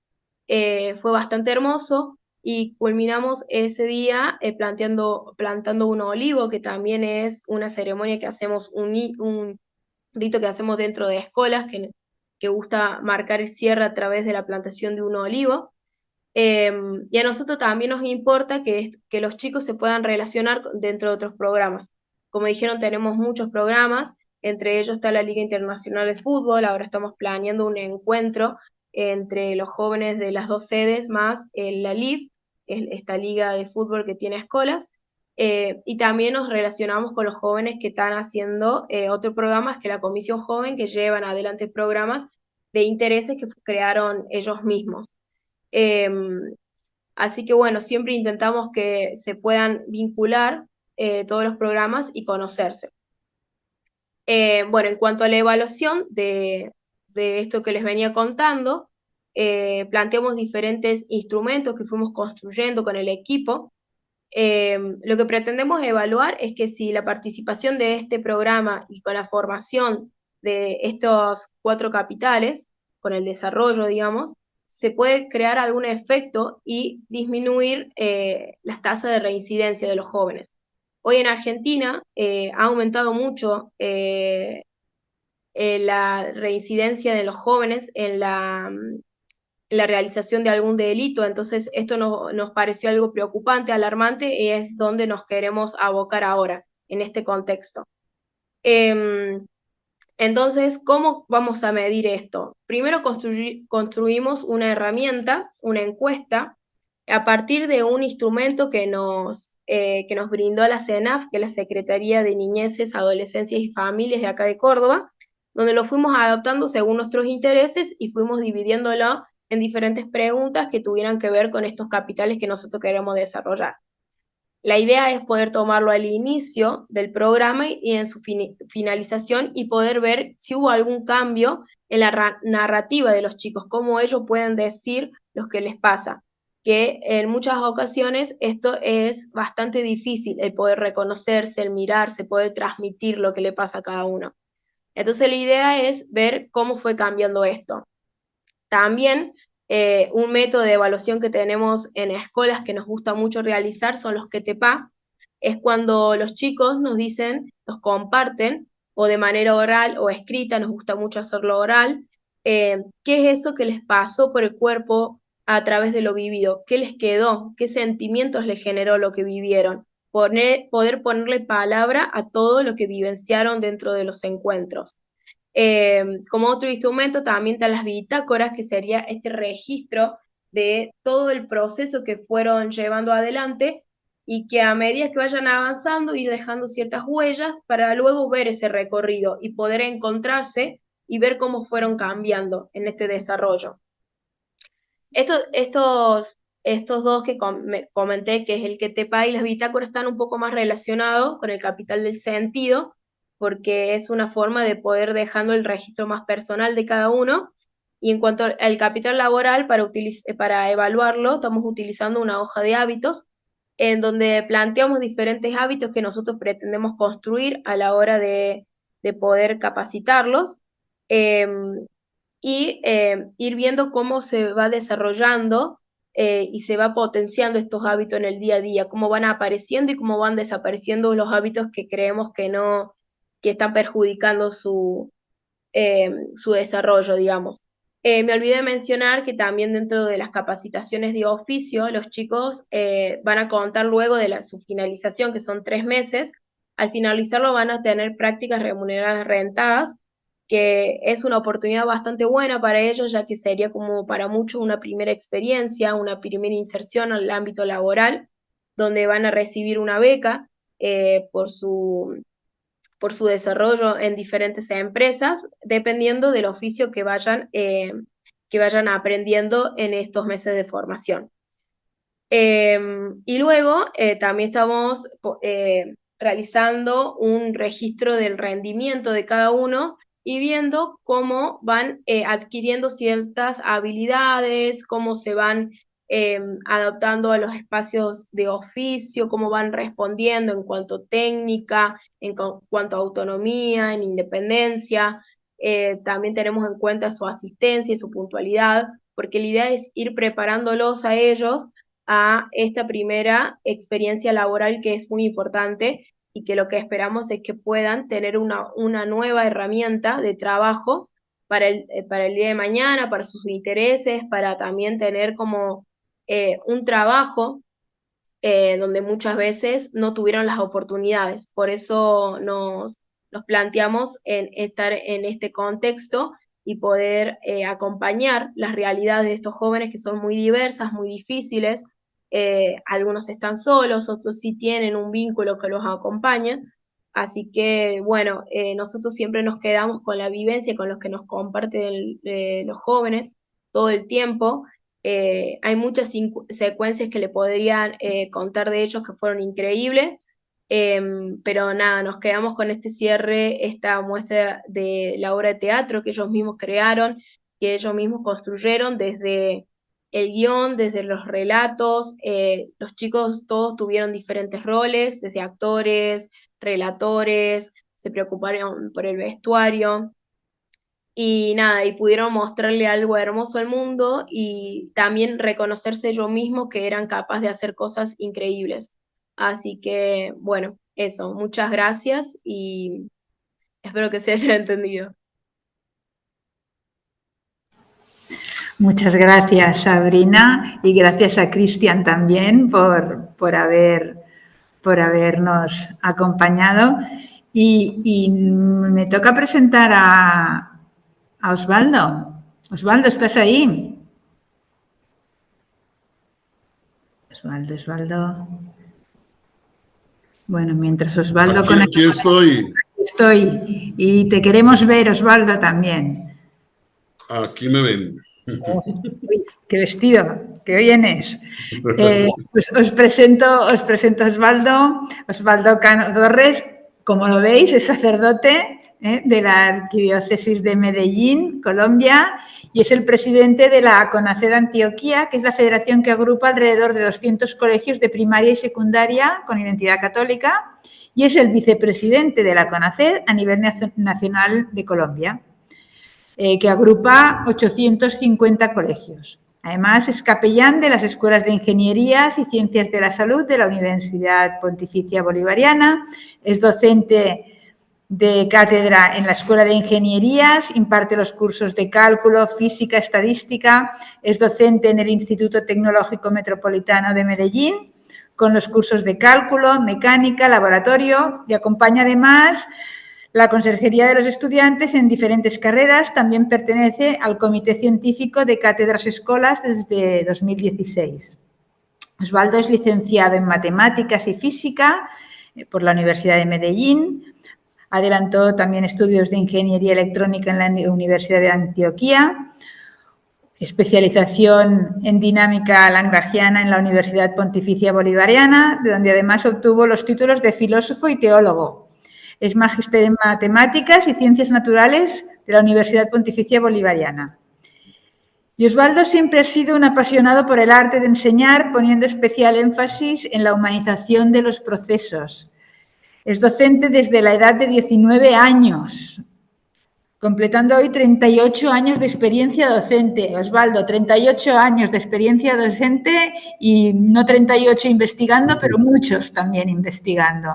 Fue bastante hermoso, y culminamos ese día plantando un olivo, que también es una ceremonia que hacemos, un rito que hacemos dentro de escuelas, que gusta marcar el cierre a través de la plantación de un olivo. Y a nosotros también nos importa que los chicos se puedan relacionar dentro de otros programas. Como dijeron, tenemos muchos programas, entre ellos está la Liga Internacional de Fútbol. Ahora estamos planeando un encuentro entre los jóvenes de las 2 sedes más la LIF, esta liga de fútbol que tiene escuelas, y también nos relacionamos con los jóvenes que están haciendo otros programas, que la Comisión Joven, que llevan adelante programas de intereses que crearon ellos mismos. Así que bueno, siempre intentamos que se puedan vincular todos los programas y conocerse. Bueno, en cuanto a la evaluación de esto que les venía contando, planteamos diferentes instrumentos que fuimos construyendo con el equipo. Lo que pretendemos evaluar es que si la participación de este programa y con la formación de estos 4 capitales, con el desarrollo, digamos, se puede crear algún efecto y disminuir las tasas de reincidencia de los jóvenes. Hoy en Argentina ha aumentado mucho la reincidencia de los jóvenes en la realización de algún delito. Entonces esto nos pareció algo preocupante, alarmante, y es donde nos queremos abocar ahora, en este contexto. Entonces, ¿cómo vamos a medir esto? Primero construimos una herramienta, una encuesta, a partir de un instrumento que nos brindó la CENAF, que es la Secretaría de Niñeces, Adolescencias y Familias de acá de Córdoba, donde lo fuimos adaptando según nuestros intereses y fuimos dividiéndolo en diferentes preguntas que tuvieran que ver con estos capitales que nosotros queremos desarrollar. La idea es poder tomarlo al inicio del programa y en su finalización y poder ver si hubo algún cambio en la narrativa de los chicos, cómo ellos pueden decir lo que les pasa, que en muchas ocasiones esto es bastante difícil, el poder reconocerse, el mirarse, poder transmitir lo que le pasa a cada uno. Entonces la idea es ver cómo fue cambiando esto. También un método de evaluación que tenemos en escuelas que nos gusta mucho realizar son los QTPA. Es cuando los chicos nos dicen, nos comparten, o de manera oral o escrita, nos gusta mucho hacerlo oral, qué es eso que les pasó por el cuerpo a través de lo vivido, qué les quedó, qué sentimientos les generó lo que vivieron, poder ponerle palabra a todo lo que vivenciaron dentro de los encuentros. Como otro instrumento también están las bitácoras, que sería este registro de todo el proceso que fueron llevando adelante y que a medida que vayan avanzando ir dejando ciertas huellas para luego ver ese recorrido y poder encontrarse y ver cómo fueron cambiando en este desarrollo. Estos dos que comenté, que es el QTPA y las bitácoras, están un poco más relacionados con el capital del sentido, porque es una forma de poder dejando el registro más personal de cada uno. Y en cuanto al capital laboral, para evaluarlo, estamos utilizando una hoja de hábitos, en donde planteamos diferentes hábitos que nosotros pretendemos construir a la hora de poder capacitarlos. Y ir viendo cómo se va desarrollando y se va potenciando estos hábitos en el día a día, cómo van apareciendo y cómo van desapareciendo los hábitos que creemos que no, que están perjudicando su desarrollo, digamos. Me olvidé de mencionar que también dentro de las capacitaciones de oficio, los chicos van a contar luego de su finalización, que son 3 meses. Al finalizarlo van a tener prácticas remuneradas rentadas, que es una oportunidad bastante buena para ellos, ya que sería como para muchos una primera experiencia, una primera inserción al ámbito laboral, donde van a recibir una beca por su desarrollo en diferentes empresas, dependiendo del oficio que vayan aprendiendo en estos meses de formación. Y luego también estamos realizando un registro del rendimiento de cada uno y viendo cómo van adquiriendo ciertas habilidades, cómo se van adaptando a los espacios de oficio, cómo van respondiendo en cuanto a técnica, en cuanto a autonomía, en independencia. También tenemos en cuenta su asistencia y su puntualidad, porque la idea es ir preparándolos a ellos a esta primera experiencia laboral, que es muy importante y que lo que esperamos es que puedan tener una nueva herramienta de trabajo para el día de mañana, para sus intereses, para también tener como un trabajo donde muchas veces no tuvieron las oportunidades. Por eso nos planteamos en estar en este contexto y poder acompañar las realidades de estos jóvenes, que son muy diversas, muy difíciles. Algunos están solos, otros sí tienen un vínculo que los acompaña. Así que, bueno, nosotros siempre nos quedamos con la vivencia, con los que nos comparten los jóvenes todo el tiempo. Hay muchas secuencias que le podrían contar de ellos que fueron increíbles, pero nada, nos quedamos con este cierre, esta muestra de la obra de teatro que ellos mismos crearon, que ellos mismos construyeron desde el guión, desde los relatos. Los chicos todos tuvieron diferentes roles, desde actores, relatores, se preocuparon por el vestuario. Y nada, y pudieron mostrarle algo hermoso al mundo y también reconocerse ellos mismos que eran capaces de hacer cosas increíbles. Así que, bueno, eso, muchas gracias y espero que se haya entendido. Muchas gracias, Sabrina, y gracias a Cristian también por habernos acompañado. Y me toca presentar a Osvaldo. Osvaldo, ¿estás ahí? Osvaldo. Bueno, mientras Osvaldo... Aquí estoy. Estoy. Y te queremos ver, Osvaldo, también. Aquí me ven. Uy, qué vestido, qué vienes. Pues os presento a Osvaldo Cano Torres. Como lo veis, es sacerdote de la Arquidiócesis de Medellín, Colombia, y es el presidente de la CONACED Antioquia, que es la federación que agrupa alrededor de 200 colegios de primaria y secundaria con identidad católica, y es el vicepresidente de la CONACED a nivel nacional de Colombia, que agrupa 850 colegios. Además, es capellán de las escuelas de Ingenierías y Ciencias de la Salud de la Universidad Pontificia Bolivariana, es docente de cátedra en la Escuela de Ingenierías, imparte los cursos de cálculo, física, estadística, es docente en el Instituto Tecnológico Metropolitano de Medellín, con los cursos de cálculo, mecánica, laboratorio, y acompaña además la Consejería de los Estudiantes en diferentes carreras. También pertenece al Comité Científico de Cátedras Escolas desde 2016. Osvaldo es licenciado en Matemáticas y Física por la Universidad de Medellín. Adelantó también estudios de Ingeniería Electrónica en la Universidad de Antioquia, especialización en Dinámica Lagrangiana en la Universidad Pontificia Bolivariana, de donde además obtuvo los títulos de filósofo y teólogo. Es magíster en Matemáticas y Ciencias Naturales de la Universidad Pontificia Bolivariana. Y Osvaldo siempre ha sido un apasionado por el arte de enseñar, poniendo especial énfasis en la humanización de los procesos. Es docente desde la edad de 19 años, completando hoy 38 años de experiencia docente. Osvaldo, 38 años de experiencia docente y no 38 investigando, pero muchos también investigando.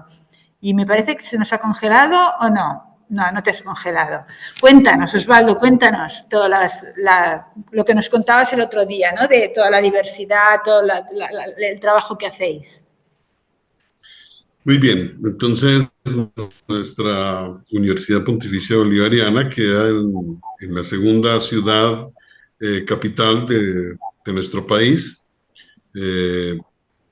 Y me parece que se nos ha congelado o no. No, no te has congelado. Cuéntanos, Osvaldo, cuéntanos todo lo que nos contabas el otro día, ¿no? De toda la diversidad, todo el trabajo que hacéis. Muy bien, entonces nuestra Universidad Pontificia Bolivariana queda en la segunda ciudad capital de nuestro país.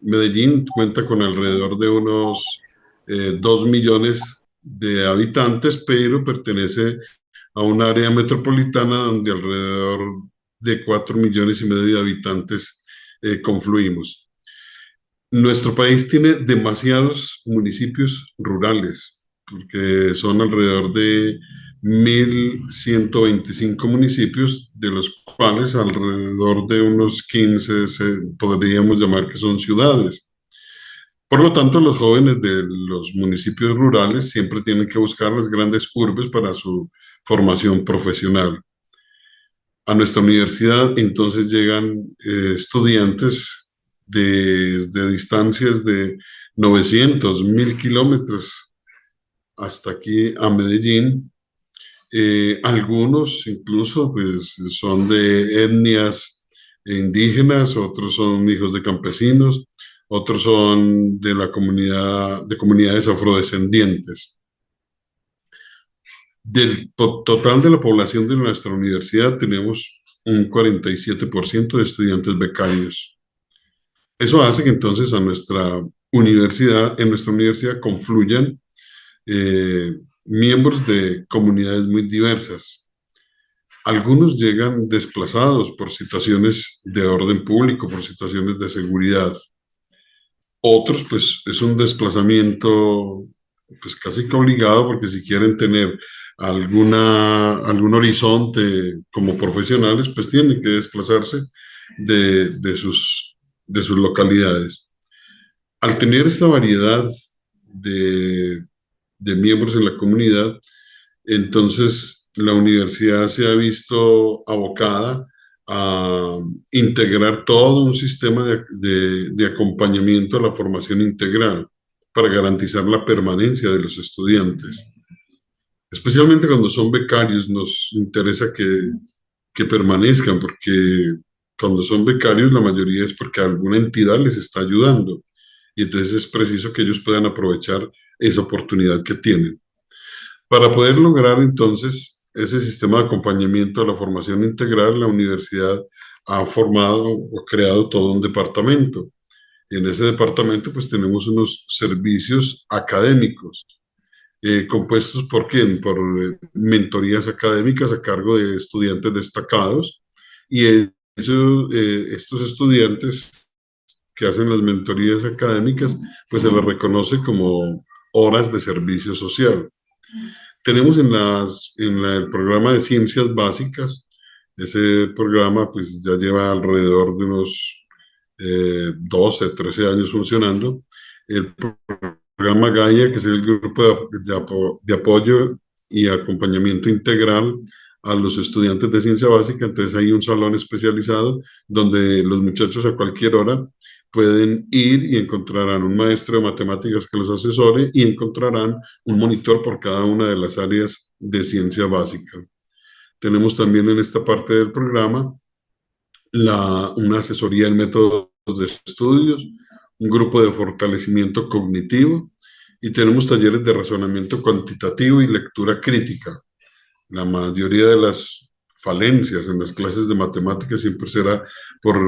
Medellín cuenta con alrededor de unos 2 millones de habitantes, pero pertenece a un área metropolitana donde alrededor de 4 millones y medio de habitantes confluimos. Nuestro país tiene demasiados municipios rurales, porque son alrededor de 1.125 municipios, de los cuales alrededor de unos 15 podríamos llamar que son ciudades. Por lo tanto, los jóvenes de los municipios rurales siempre tienen que buscar las grandes urbes para su formación profesional. A nuestra universidad entonces llegan estudiantes de distancias de 900, 1.000 kilómetros hasta aquí a Medellín. Algunos incluso pues, son de etnias indígenas, otros son hijos de campesinos, otros son de la comunidad, de comunidades afrodescendientes. Del total de la población de nuestra universidad tenemos un 47% de estudiantes becarios. Eso hace que entonces en nuestra universidad confluyan miembros de comunidades muy diversas. Algunos llegan desplazados por situaciones de orden público, por situaciones de seguridad. Otros, pues, es un desplazamiento pues, casi que obligado, porque si quieren tener algún horizonte como profesionales, pues tienen que desplazarse de sus localidades. Al tener esta variedad de miembros en la comunidad, entonces la universidad se ha visto abocada a integrar todo un sistema de acompañamiento a la formación integral para garantizar la permanencia de los estudiantes. Especialmente cuando son becarios, nos interesa que permanezcan, porque cuando son becarios la mayoría es porque alguna entidad les está ayudando y entonces es preciso que ellos puedan aprovechar esa oportunidad que tienen. Para poder lograr entonces ese sistema de acompañamiento a la formación integral, la universidad ha formado o creado todo un departamento. Y en ese departamento pues tenemos unos servicios académicos compuestos ¿por quién? Por mentorías académicas a cargo de estudiantes destacados Y estos estudiantes que hacen las mentorías académicas, pues se les reconoce como horas de servicio social. Tenemos el programa de ciencias básicas. Ese programa pues ya lleva alrededor de unos 12, 13 años funcionando. El programa Gaia, que es el grupo de apoyo y acompañamiento integral a los estudiantes de ciencia básica. Entonces hay un salón especializado donde los muchachos a cualquier hora pueden ir y encontrarán un maestro de matemáticas que los asesore y encontrarán un monitor por cada una de las áreas de ciencia básica. Tenemos también en esta parte del programa una asesoría en métodos de estudios, un grupo de fortalecimiento cognitivo y tenemos talleres de razonamiento cuantitativo y lectura crítica. La mayoría de las falencias en las clases de matemáticas siempre será por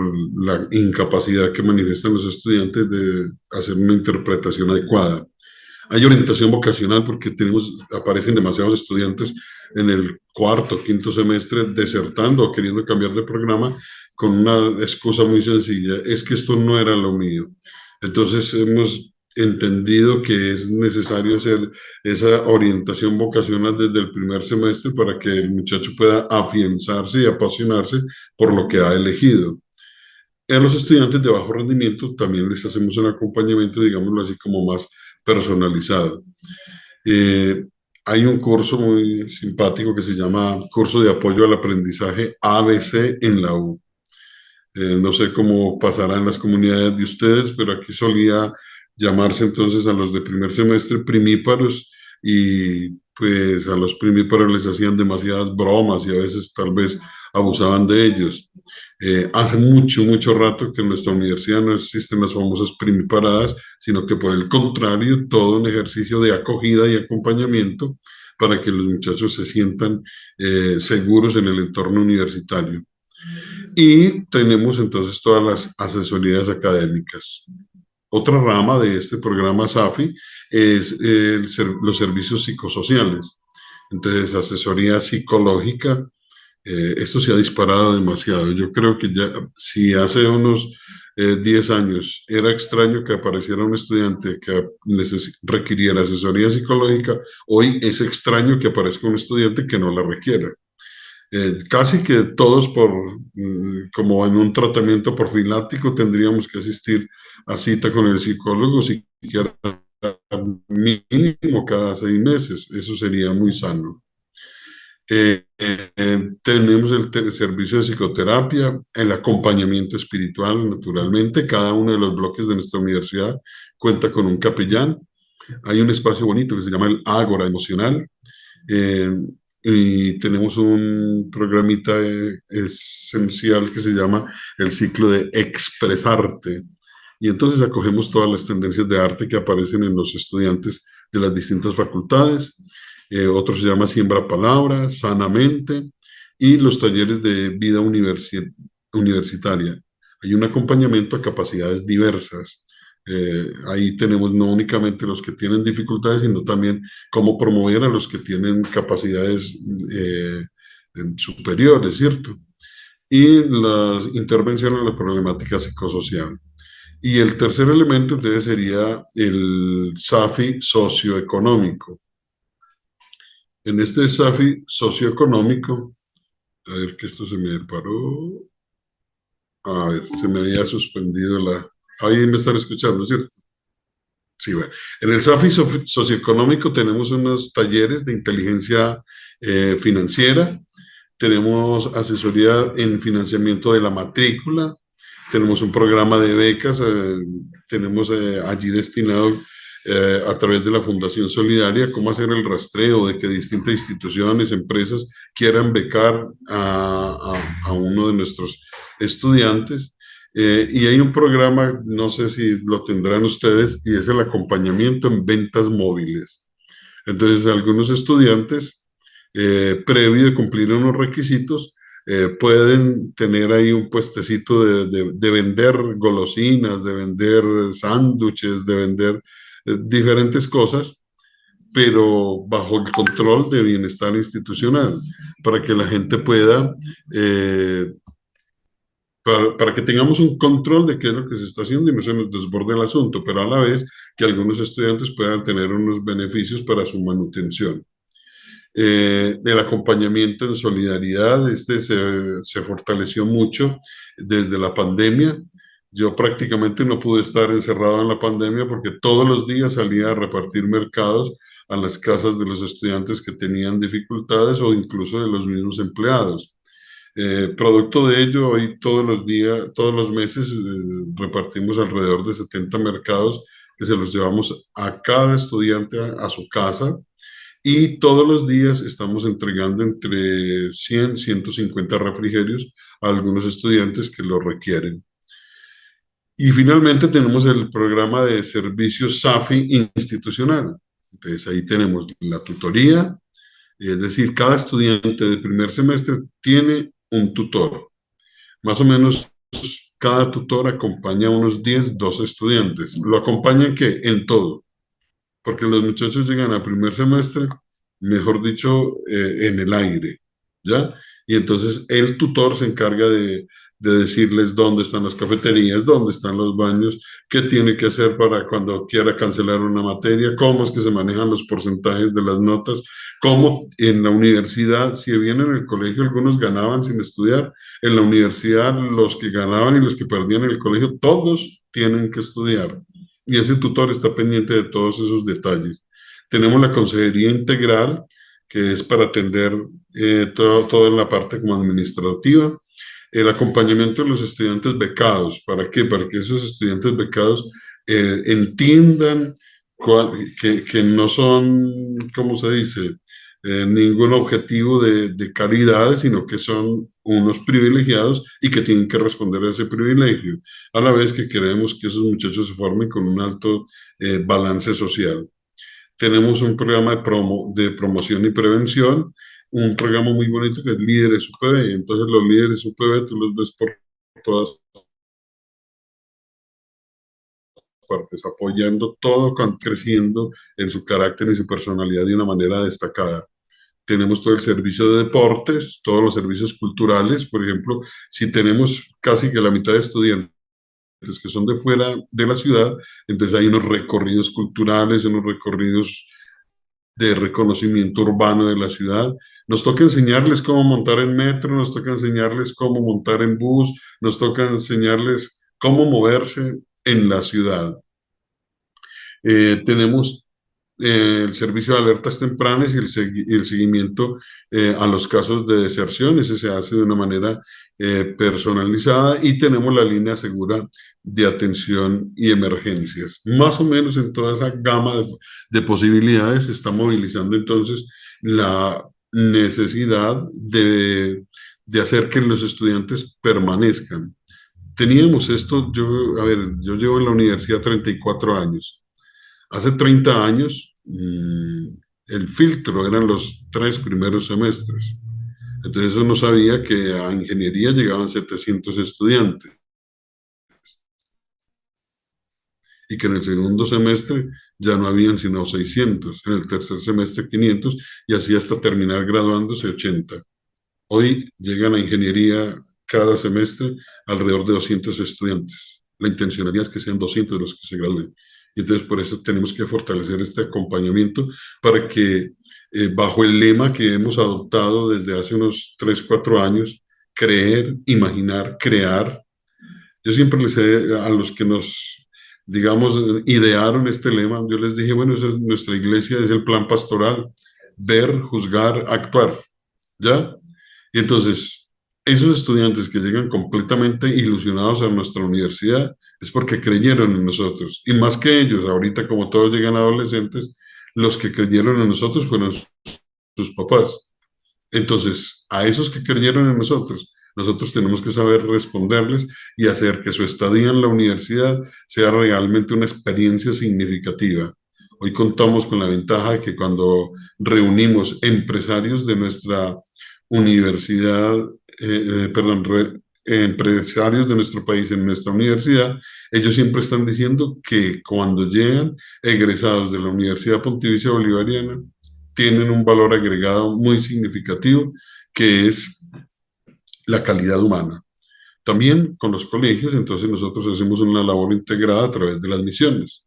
la incapacidad que manifiestan los estudiantes de hacer una interpretación adecuada. Hay orientación vocacional porque aparecen demasiados estudiantes en el cuarto, quinto semestre desertando o queriendo cambiar de programa con una excusa muy sencilla, es que esto no era lo mío. Entonces hemos entendido que es necesario hacer esa orientación vocacional desde el primer semestre para que el muchacho pueda afianzarse y apasionarse por lo que ha elegido. A los estudiantes de bajo rendimiento también les hacemos un acompañamiento, digámoslo así, como más personalizado. Eh, Hay un curso muy simpático que se llama Curso de Apoyo al Aprendizaje ABC en la U. No sé cómo pasará en las comunidades de ustedes, pero aquí solía llamarse entonces a los de primer semestre primíparos y pues a los primíparos les hacían demasiadas bromas y a veces tal vez abusaban de ellos. Hace mucho, mucho rato que en nuestra universidad no existen las famosas primiparadas, sino que por el contrario, todo un ejercicio de acogida y acompañamiento para que los muchachos se sientan seguros en el entorno universitario. Y tenemos entonces todas las asesorías académicas. Otra rama de este programa SAFI es los servicios psicosociales. Entonces, asesoría psicológica, esto se ha disparado demasiado. Yo creo que ya, si hace unos 10 años era extraño que apareciera un estudiante que requiriera asesoría psicológica, hoy es extraño que aparezca un estudiante que no la requiera. Casi que todos como en un tratamiento profiláctico tendríamos que asistir a cita con el psicólogo siquiera mínimo cada 6 meses. Eso sería muy sano. Tenemos el servicio de psicoterapia, el acompañamiento espiritual, naturalmente. Cada uno de los bloques de nuestra universidad cuenta con un capellán. Hay un espacio bonito que se llama el Ágora Emocional. Y tenemos un programita esencial que se llama el ciclo de expresarte. Y entonces acogemos todas las tendencias de arte que aparecen en los estudiantes de las distintas facultades. Otro se llama Siembra Palabra, Sanamente, y los talleres de vida universitaria. Hay un acompañamiento a capacidades diversas. Ahí tenemos no únicamente los que tienen dificultades, sino también cómo promover a los que tienen capacidades superiores, ¿cierto? Y la intervención en la problemática psicosocial. Y el tercer elemento entonces sería el SAFI socioeconómico. En este SAFI socioeconómico, a ver que esto se me paró, a ver, se me había suspendido ahí me están escuchando, ¿cierto? Sí, bueno. En el SAFI socioeconómico tenemos unos talleres de inteligencia financiera, tenemos asesoría en financiamiento de la matrícula, tenemos un programa de becas, tenemos allí destinado a través de la Fundación Solidaria cómo hacer el rastreo de que distintas instituciones, empresas quieran becar a uno de nuestros estudiantes. Y hay un programa, no sé si lo tendrán ustedes, y es el acompañamiento en ventas móviles. Entonces, algunos estudiantes, previo de cumplir unos requisitos, pueden tener ahí un puestecito de vender golosinas, de vender sándwiches, de vender diferentes cosas, pero bajo el control de bienestar institucional, para que la gente pueda para que tengamos un control de qué es lo que se está haciendo y no se nos desborde el asunto, pero a la vez que algunos estudiantes puedan tener unos beneficios para su manutención. El acompañamiento en solidaridad, se fortaleció mucho desde la pandemia. Yo prácticamente no pude estar encerrado en la pandemia porque todos los días salía a repartir mercados a las casas de los estudiantes que tenían dificultades o incluso de los mismos empleados. Producto de ello, hoy todos los días, todos los meses, repartimos alrededor de 70 mercados que se los llevamos a cada estudiante a su casa y todos los días estamos entregando entre 100 y 150 refrigerios a algunos estudiantes que lo requieren. Y finalmente tenemos el programa de servicios SAFI institucional. Entonces ahí tenemos la tutoría, es decir, cada estudiante de primer semestre tiene un tutor. Más o menos cada tutor acompaña a unos 10, 12 estudiantes. ¿Lo acompañan qué? En todo. Porque los muchachos llegan al primer semestre, mejor dicho, en el aire, ¿ya? Y entonces el tutor se encarga de decirles dónde están las cafeterías, dónde están los baños, qué tiene que hacer para cuando quiera cancelar una materia, cómo es que se manejan los porcentajes de las notas, cómo en la universidad, si bien en el colegio algunos ganaban sin estudiar, en la universidad los que ganaban y los que perdían en el colegio, todos tienen que estudiar. Y ese tutor está pendiente de todos esos detalles. Tenemos la consejería integral, que es para atender todo en la parte como administrativa. El acompañamiento de los estudiantes becados. ¿Para qué? Para que esos estudiantes becados entiendan que no son, ¿cómo se dice? Ningún objetivo de caridad, sino que son unos privilegiados y que tienen que responder a ese privilegio, a la vez que queremos que esos muchachos se formen con un alto balance social. Tenemos un programa de promoción y prevención, un programa muy bonito que es Líderes UPB. Entonces los líderes UPB tú los ves por todas partes, apoyando todo, creciendo en su carácter y su personalidad de una manera destacada. Tenemos todo el servicio de deportes, todos los servicios culturales. Por ejemplo, si tenemos casi que la mitad de estudiantes que son de fuera de la ciudad, entonces hay unos recorridos culturales, unos recorridos de reconocimiento urbano de la ciudad. Nos toca enseñarles cómo montar en metro, nos toca enseñarles cómo montar en bus, nos toca enseñarles cómo moverse en la ciudad. Tenemos el servicio de alertas tempranas y el seguimiento a los casos de deserción. Ese se hace de una manera personalizada y tenemos la línea segura de atención y emergencias. Más o menos en toda esa gama de posibilidades se está movilizando entonces la necesidad de hacer que los estudiantes permanezcan. Teníamos esto, yo llevo en la universidad 34 años. Hace 30 años, el filtro eran los 3 primeros semestres. Entonces uno sabía que a ingeniería llegaban 700 estudiantes y que en el segundo semestre ya no habían sino 600, en el tercer semestre 500 y así hasta terminar graduándose 80. Hoy llegan a ingeniería cada semestre alrededor de 200 estudiantes. La intencionalidad es que sean 200 de los que se gradúen. Y entonces por eso tenemos que fortalecer este acompañamiento para que bajo el lema que hemos adoptado desde hace unos 3, 4 años, creer, imaginar, crear. Yo siempre les he, a los que nos, digamos, idearon este lema, yo les dije, bueno, esa es nuestra iglesia, es el plan pastoral, ver, juzgar, actuar, ¿ya? Y entonces, esos estudiantes que llegan completamente ilusionados a nuestra universidad es porque creyeron en nosotros. Y más que ellos, ahorita como todos llegan adolescentes, los que creyeron en nosotros fueron sus papás. Entonces, a esos que creyeron en nosotros tenemos que saber responderles y hacer que su estadía en la universidad sea realmente una experiencia significativa. Hoy contamos con la ventaja de que cuando reunimos empresarios de nuestra universidad, empresarios de nuestro país en nuestra universidad, ellos siempre están diciendo que cuando llegan egresados de la Universidad Pontificia Bolivariana, tienen un valor agregado muy significativo, que es la calidad humana. También con los colegios, entonces nosotros hacemos una labor integrada a través de las misiones.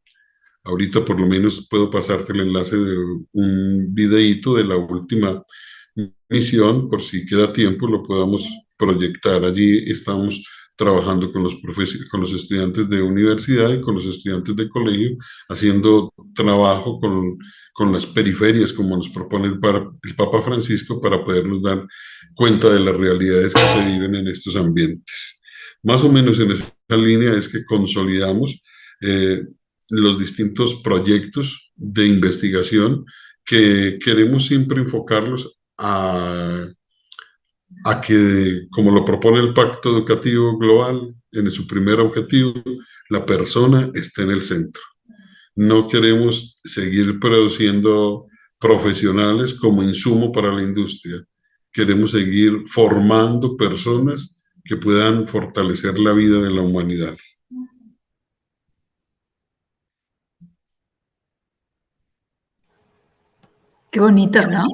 Ahorita por lo menos puedo pasarte el enlace de un videíto de la última misión, por si queda tiempo lo podamos proyectar. Allí estamos trabajando con con los estudiantes de universidad y con los estudiantes de colegio, haciendo trabajo con las periferias, como nos propone el Papa Francisco, para podernos dar cuenta de las realidades que se viven en estos ambientes. Más o menos en esa línea es que consolidamos eh, los distintos proyectos de investigación que queremos siempre enfocarlos a que, como lo propone el Pacto Educativo Global, en su primer objetivo, la persona esté en el centro. No queremos seguir produciendo profesionales como insumo para la industria. Queremos seguir formando personas que puedan fortalecer la vida de la humanidad. Qué bonito, ¿no?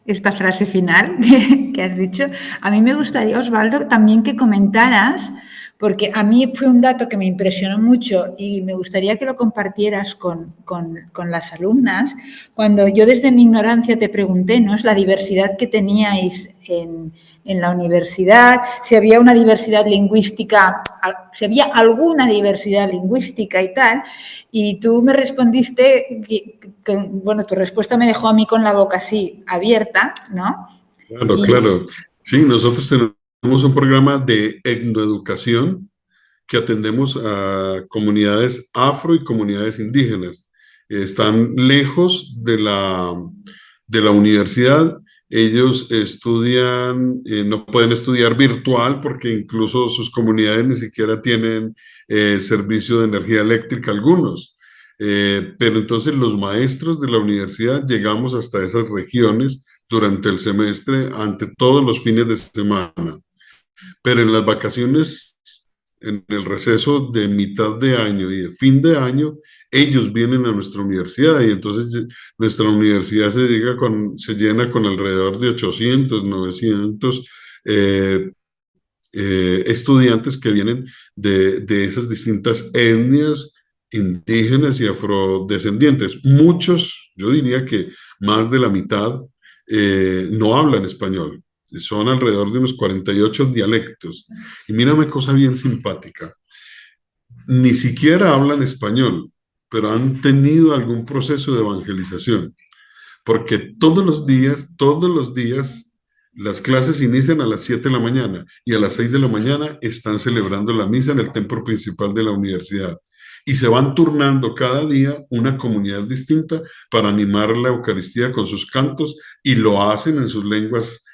Esta frase final que has dicho. A mí me gustaría, Osvaldo, también que comentaras, porque a mí fue un dato que me impresionó mucho y me gustaría que lo compartieras con las alumnas. Cuando yo desde mi ignorancia te pregunté, ¿no? Es la diversidad que teníais en la universidad, si había una diversidad lingüística, si había alguna diversidad lingüística y tal, y tú me respondiste bueno, tu respuesta me dejó a mí con la boca así abierta, ¿no? Claro, Y, claro. Sí, nosotros tenemos un programa de etnoeducación que atendemos a comunidades afro y comunidades indígenas. Están lejos de la universidad. Ellos estudian, no pueden estudiar virtual porque incluso sus comunidades ni siquiera tienen servicio de energía eléctrica algunos. Pero entonces los maestros de la universidad llegamos hasta esas regiones durante el semestre, ante todos los fines de semana. Pero en las vacaciones, en el receso de mitad de año y de fin de año, ellos vienen a nuestra universidad y entonces nuestra universidad se llena con alrededor de 800, 900 eh, estudiantes que vienen de esas distintas etnias indígenas y afrodescendientes. Muchos, yo diría que más de la mitad, no hablan español. Son alrededor de unos 48 dialectos. Y mírame cosa bien simpática. Ni siquiera hablan español, pero han tenido algún proceso de evangelización, porque todos los días, las clases inician a las 7 de la mañana y a las 6 de la mañana están celebrando la misa en el templo principal de la universidad. Y se van turnando cada día una comunidad distinta para animar la Eucaristía con sus cantos y lo hacen en sus lenguas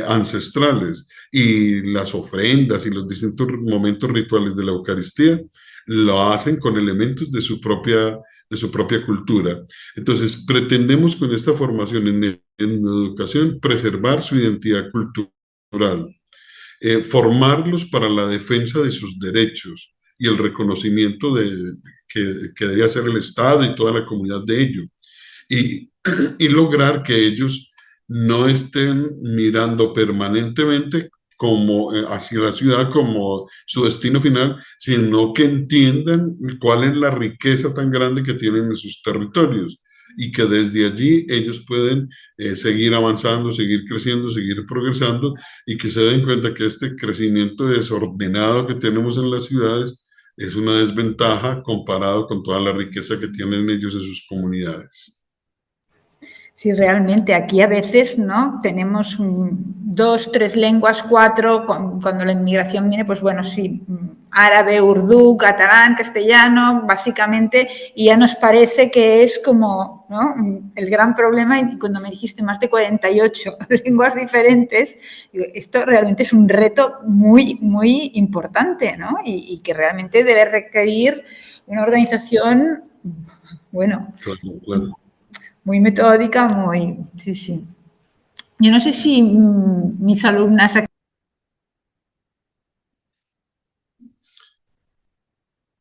ancestrales. Y las ofrendas y los distintos momentos rituales de la Eucaristía lo hacen con elementos de su propia cultura. Entonces, pretendemos con esta formación en educación preservar su identidad cultural, formarlos para la defensa de sus derechos y el reconocimiento que debe hacer el Estado y toda la comunidad de ello. Y, y lograr que ellos no estén mirando permanentemente como hacia la ciudad como su destino final, sino que entiendan cuál es la riqueza tan grande que tienen en sus territorios y que desde allí ellos pueden seguir avanzando, seguir creciendo, seguir progresando y que se den cuenta que este crecimiento desordenado que tenemos en las ciudades es una desventaja comparado con toda la riqueza que tienen ellos en sus comunidades. sí, realmente aquí a veces, ¿no? Tenemos dos, tres lenguas, cuatro, cuando la inmigración viene, pues bueno, sí, árabe, urdú, catalán, castellano, básicamente, y ya nos parece que es como, ¿no? El gran problema, y cuando me dijiste más de 48 lenguas diferentes, digo, esto realmente es un reto muy, muy importante, ¿no? Y que realmente debe requerir una organización, bueno, Claro, claro. muy metódica, muy... Sí, sí. Yo no sé si mis alumnas...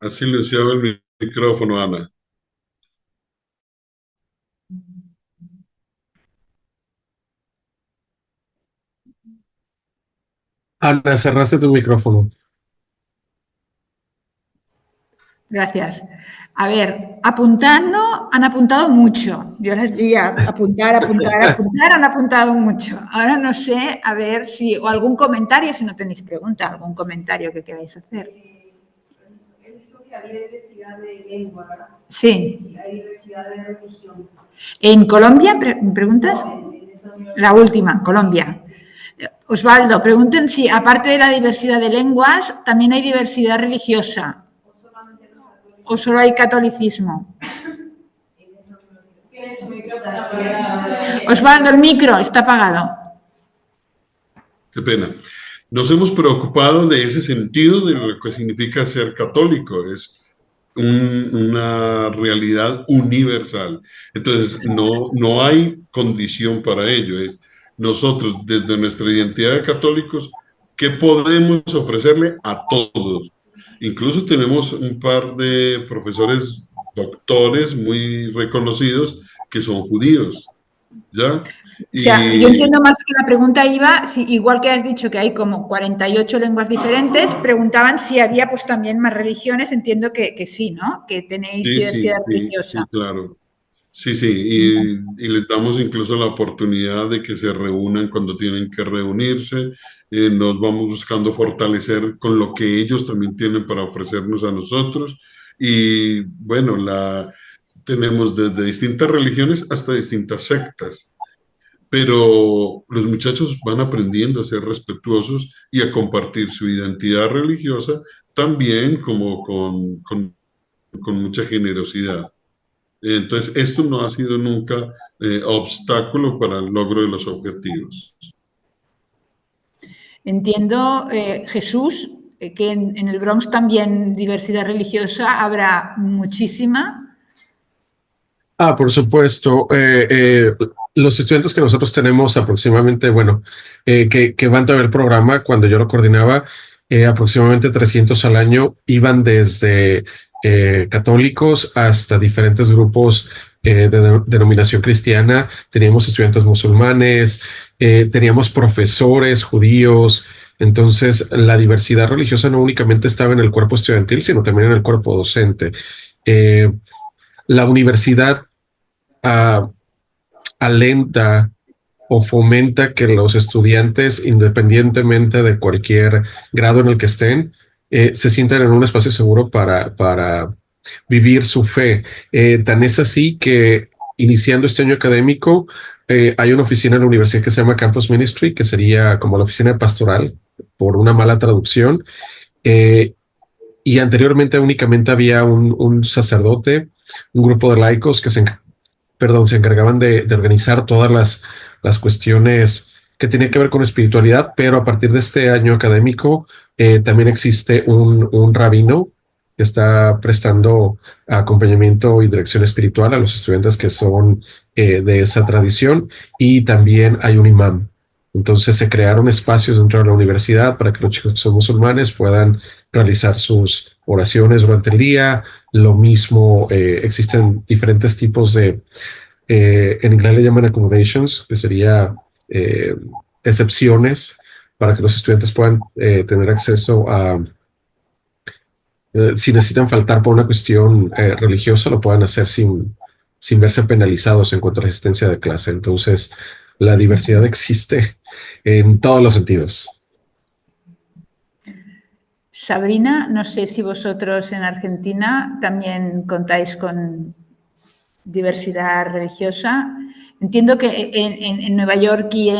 Ha silenciado el micrófono, Ana. Ana, cerraste tu micrófono. Gracias. A ver, apuntando, han apuntado mucho. Yo les diría apuntar, han apuntado mucho. Ahora no sé, a ver si, o algún comentario, si no tenéis pregunta, algún comentario que queráis hacer. He visto que había diversidad de lengua, ¿verdad? Sí. Sí, hay diversidad de religión. ¿En Colombia, preguntas? La última, Colombia. Osvaldo, pregunten si, aparte de la diversidad de lenguas, también hay diversidad religiosa. ¿O solo hay catolicismo? Osvaldo, el micro está apagado. Qué pena. Nos hemos preocupado de ese sentido de lo que significa ser católico. Es una realidad universal. Entonces, no hay condición para ello. Es nosotros, desde nuestra identidad de católicos, ¿qué podemos ofrecerle a todos? Incluso tenemos un par de profesores doctores muy reconocidos que son judíos, ¿ya? O sea, yo entiendo más que la pregunta iba, si, igual que has dicho que hay como 48 lenguas diferentes, preguntaban si había pues también más religiones, entiendo que sí, ¿no? Que tenéis diversidad religiosa. Sí, claro. Sí, y les damos incluso la oportunidad de que se reúnan cuando tienen que reunirse. Nos vamos buscando fortalecer con lo que ellos también tienen para ofrecernos a nosotros. Y bueno, tenemos desde distintas religiones hasta distintas sectas. Pero los muchachos van aprendiendo a ser respetuosos y a compartir su identidad religiosa también como con mucha generosidad. Entonces, esto no ha sido nunca obstáculo para el logro de los objetivos. Entiendo, Jesús, que en el Bronx también diversidad religiosa habrá muchísima. Por supuesto. Los estudiantes que nosotros tenemos aproximadamente, bueno, que van a ver el programa, cuando yo lo coordinaba, aproximadamente 300 al año, iban desde católicos hasta diferentes grupos de denominación cristiana. Teníamos estudiantes musulmanes, teníamos profesores judíos. Entonces, la diversidad religiosa no únicamente estaba en el cuerpo estudiantil, sino también en el cuerpo docente. La universidad alenta o fomenta que los estudiantes, independientemente de cualquier grado en el que estén, se sientan en un espacio seguro para vivir su fe. Tan es así que iniciando este año académico, hay una oficina en la universidad que se llama Campus Ministry, que sería como la oficina de pastoral, por una mala traducción. Y anteriormente únicamente había un sacerdote, un grupo de laicos que se encargaban de organizar todas las cuestiones que tenían que ver con espiritualidad, pero a partir de este año académico también existe un rabino que está prestando acompañamiento y dirección espiritual a los estudiantes que son de esa tradición, y también hay un imán. Entonces se crearon espacios dentro de la universidad para que los chicos que son musulmanes puedan realizar sus oraciones durante el día. Lo mismo, existen diferentes tipos de, en inglés le llaman accommodations, que sería excepciones para que los estudiantes puedan tener acceso a, si necesitan faltar por una cuestión religiosa, lo puedan hacer sin verse penalizados en cuanto a la asistencia de clase. Entonces, la diversidad existe en todos los sentidos. Sabrina, no sé si vosotros en Argentina también contáis con diversidad religiosa. Entiendo que en Nueva York y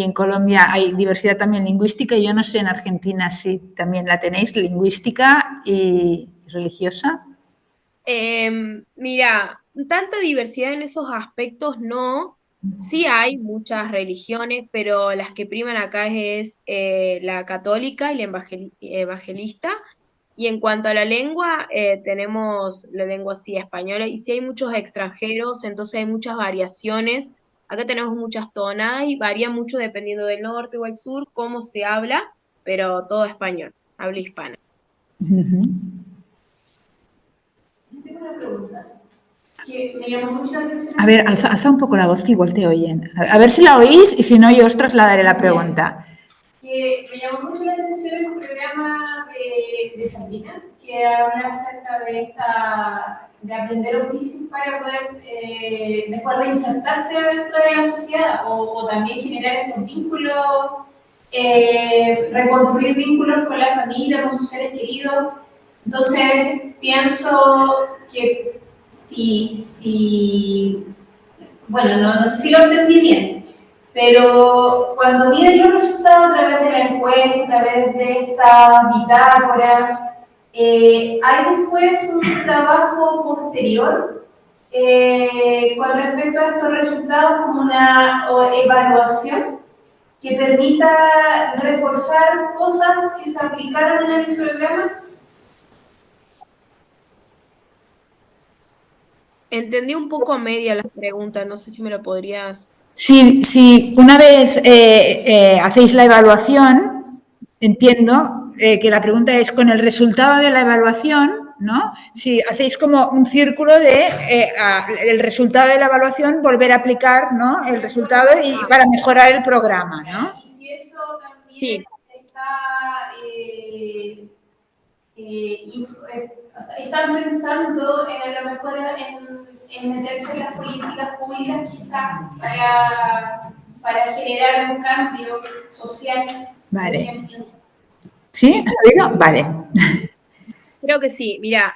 en Colombia hay diversidad también lingüística, y yo no sé en Argentina si también la tenéis, lingüística y religiosa. Mira, tanta diversidad en esos aspectos no. Sí hay muchas religiones, pero las que priman acá es la católica y la evangelista. Y en cuanto a la lengua, tenemos la lengua así española, y sí hay muchos extranjeros, entonces hay muchas variaciones. Acá tenemos muchas tonadas y varía mucho dependiendo del norte o el sur cómo se habla, pero todo español, habla hispana. Tengo una pregunta que me llamó mucho la atención. A ver, alza un poco la voz que igual te oyen. A ver si la oís, y si no, yo os trasladaré la pregunta. que me llamó mucho la atención el programa de Sabrina, que habla acerca de aprender oficios para poder después reinsertarse dentro de la sociedad o también generar estos vínculos, reconstruir vínculos con la familia, con sus seres queridos. Entonces, pienso que bueno, no sé si lo entendí bien, pero cuando miren los resultados a través de la encuesta, a través de estas bitácoras, hay después un trabajo posterior con respecto a estos resultados como una evaluación que permita reforzar cosas que se aplicaron en el programa. Entendí un poco a media las preguntas, no sé si me lo podrías... Si una vez hacéis la evaluación, entiendo que la pregunta es con el resultado de la evaluación, ¿no? Si hacéis como un círculo de el resultado de la evaluación, volver a aplicar, ¿no? El resultado y para mejorar el programa, ¿no? Y si eso también Sí. están pensando en a lo mejor en meterse en las políticas públicas quizás para generar un cambio social. Vale. ¿Sí? ¿Has oído? Vale. Creo que sí. Mira,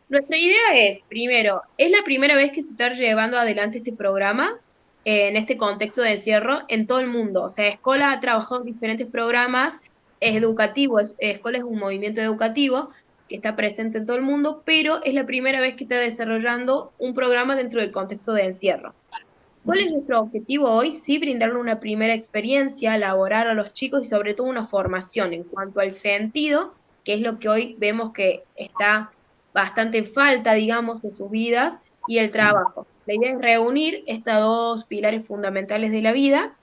nuestra idea es, primero, es la primera vez que se está llevando adelante este programa en este contexto de encierro en todo el mundo. O sea, Escola ha trabajado en diferentes programas, es educativo, Escola es un movimiento educativo que está presente en todo el mundo, pero es la primera vez que está desarrollando un programa dentro del contexto de encierro. ¿Cuál es nuestro objetivo hoy? Sí, brindarle una primera experiencia laboral a los chicos y sobre todo una formación en cuanto al sentido, que es lo que hoy vemos que está bastante en falta, digamos, en sus vidas, y el trabajo. La idea es reunir estos dos pilares fundamentales de la vida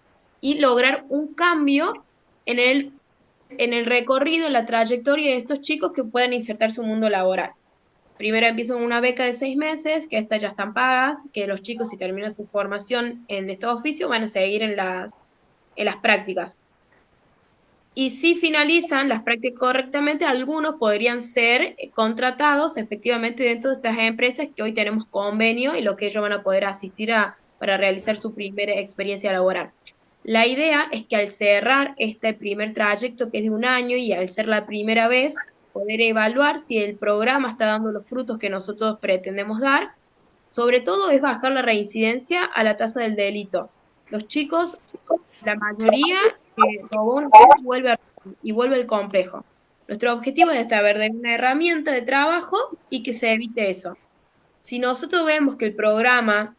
y lograr un cambio en el recorrido, en la trayectoria de estos chicos que puedan insertarse en un mundo laboral. Primero empiezan una beca de 6 meses, que estas ya están pagas, que los chicos si terminan su formación en estos oficios van a seguir en las prácticas. Y si finalizan las prácticas correctamente, algunos podrían ser contratados efectivamente dentro de estas empresas que hoy tenemos convenio y lo que ellos van a poder asistir para realizar su primera experiencia laboral. La idea es que al cerrar este primer trayecto, que es de un año, y al ser la primera vez, poder evaluar si el programa está dando los frutos que nosotros pretendemos dar. Sobre todo es bajar la reincidencia a la tasa del delito. Los chicos, la mayoría robó una vez y vuelve al complejo. Nuestro objetivo es establecer una herramienta de trabajo y que se evite eso. Si nosotros vemos que el programa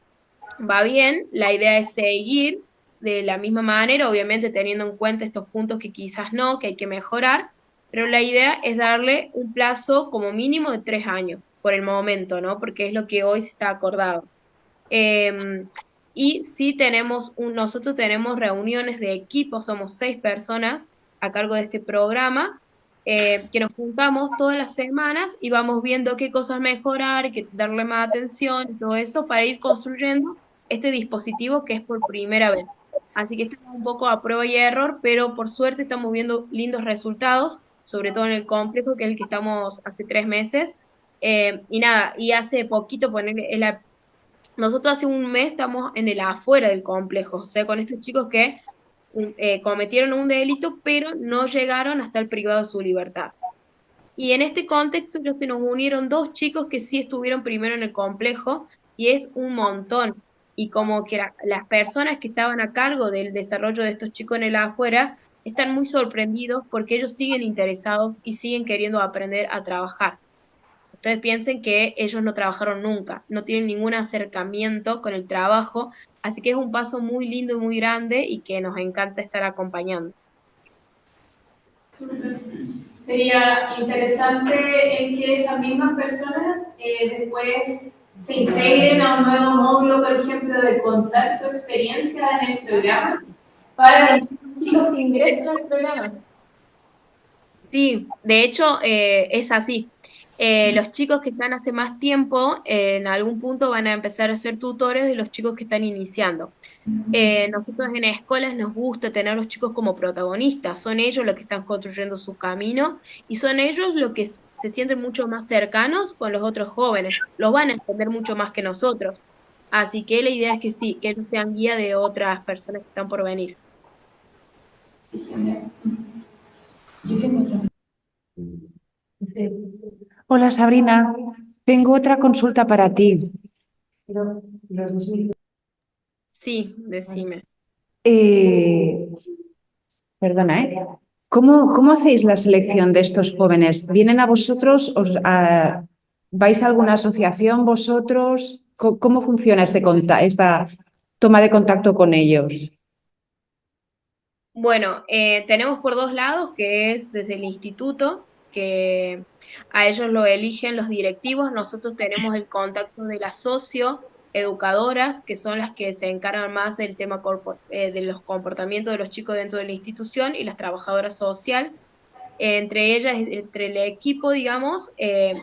va bien, la idea es seguir de la misma manera, obviamente teniendo en cuenta estos puntos que quizás no, que hay que mejorar, pero la idea es darle un plazo como mínimo de 3 años por el momento, ¿no? Porque es lo que hoy se está acordado. Y sí nosotros tenemos reuniones de equipo, somos 6 personas a cargo de este programa, que nos juntamos todas las semanas y vamos viendo qué cosas mejorar, qué darle más atención y todo eso para ir construyendo este dispositivo que es por primera vez. Así que estamos un poco a prueba y error, pero por suerte estamos viendo lindos resultados, sobre todo en el complejo, que es el que estamos hace 3 meses. Y nada, y hace poquito nosotros hace un mes estamos en el afuera del complejo, o sea, con estos chicos que cometieron un delito, pero no llegaron hasta el privado de su libertad. Y en este contexto ya se nos unieron 2 chicos que sí estuvieron primero en el complejo, y es un montón. Y como que las personas que estaban a cargo del desarrollo de estos chicos en el afuera están muy sorprendidos porque ellos siguen interesados y siguen queriendo aprender a trabajar. Ustedes piensen que ellos no trabajaron nunca, no tienen ningún acercamiento con el trabajo, así que es un paso muy lindo y muy grande y que nos encanta estar acompañando. Sería interesante el que esas mismas personas después se integren a un nuevo módulo, por ejemplo, de contar su experiencia en el programa para los chicos que ingresan al programa. Sí, de hecho es así. Los chicos que están hace más tiempo, en algún punto van a empezar a ser tutores de los chicos que están iniciando. Nosotros en escuelas nos gusta tener a los chicos como protagonistas, son ellos los que están construyendo su camino y son ellos los que se sienten mucho más cercanos con los otros jóvenes, los van a entender mucho más que nosotros. Así que la idea es que sí, que ellos sean guía de otras personas que están por venir. Hola Sabrina, tengo otra consulta para ti. Sí, decime. Eh, Perdona, ¿eh? ¿Cómo hacéis la selección de estos jóvenes? ¿Vienen a vosotros? ¿Vais a alguna asociación vosotros? ¿Cómo funciona esta toma de contacto con ellos? Bueno, tenemos por dos lados, que es desde el instituto, que a ellos lo eligen los directivos. Nosotros tenemos el contacto de las socioeducadoras, que son las que se encargan más del tema de los comportamientos de los chicos dentro de la institución, y las trabajadoras social. Entre ellas, entre el equipo, digamos,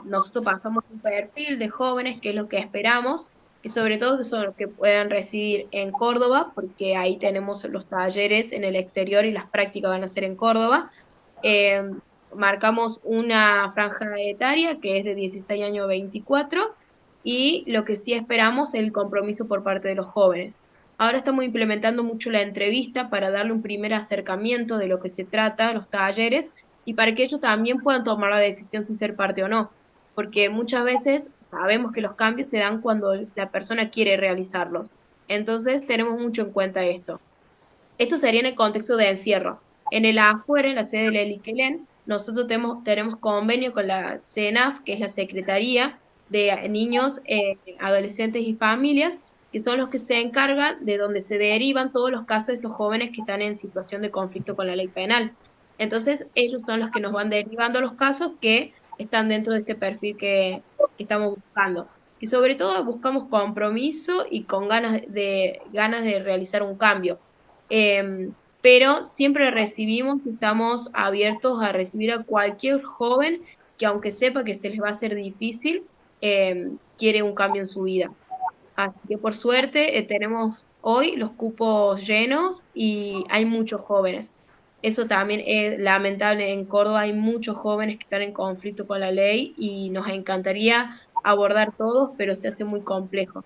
nosotros pasamos un perfil de jóvenes, que es lo que esperamos, y sobre todo que son los que puedan residir en Córdoba, porque ahí tenemos los talleres en el exterior y las prácticas van a ser en Córdoba. Eh, Marcamos una franja etaria que es de 16 años a 24, y lo que sí esperamos es el compromiso por parte de los jóvenes. Ahora estamos implementando mucho la entrevista para darle un primer acercamiento de lo que se trata, los talleres, y para que ellos también puedan tomar la decisión si ser parte o no, porque muchas veces sabemos que los cambios se dan cuando la persona quiere realizarlos. Entonces tenemos mucho en cuenta esto. Esto sería en el contexto de encierro. En el afuera, en la sede del Eliquelén, nosotros tenemos convenio con la CENAF, que es la Secretaría de Niños, Adolescentes y Familias, que son los que se encargan de donde se derivan todos los casos de estos jóvenes que están en situación de conflicto con la ley penal. Entonces, ellos son los que nos van derivando los casos que están dentro de este perfil que estamos buscando. Y sobre todo buscamos compromiso y con ganas de realizar un cambio. Pero siempre recibimos, estamos abiertos a recibir a cualquier joven que, aunque sepa que se les va a hacer difícil, quiere un cambio en su vida. Así que por suerte tenemos hoy los cupos llenos y hay muchos jóvenes. Eso también es lamentable. En Córdoba hay muchos jóvenes que están en conflicto con la ley y nos encantaría abordar todos, pero se hace muy complejo.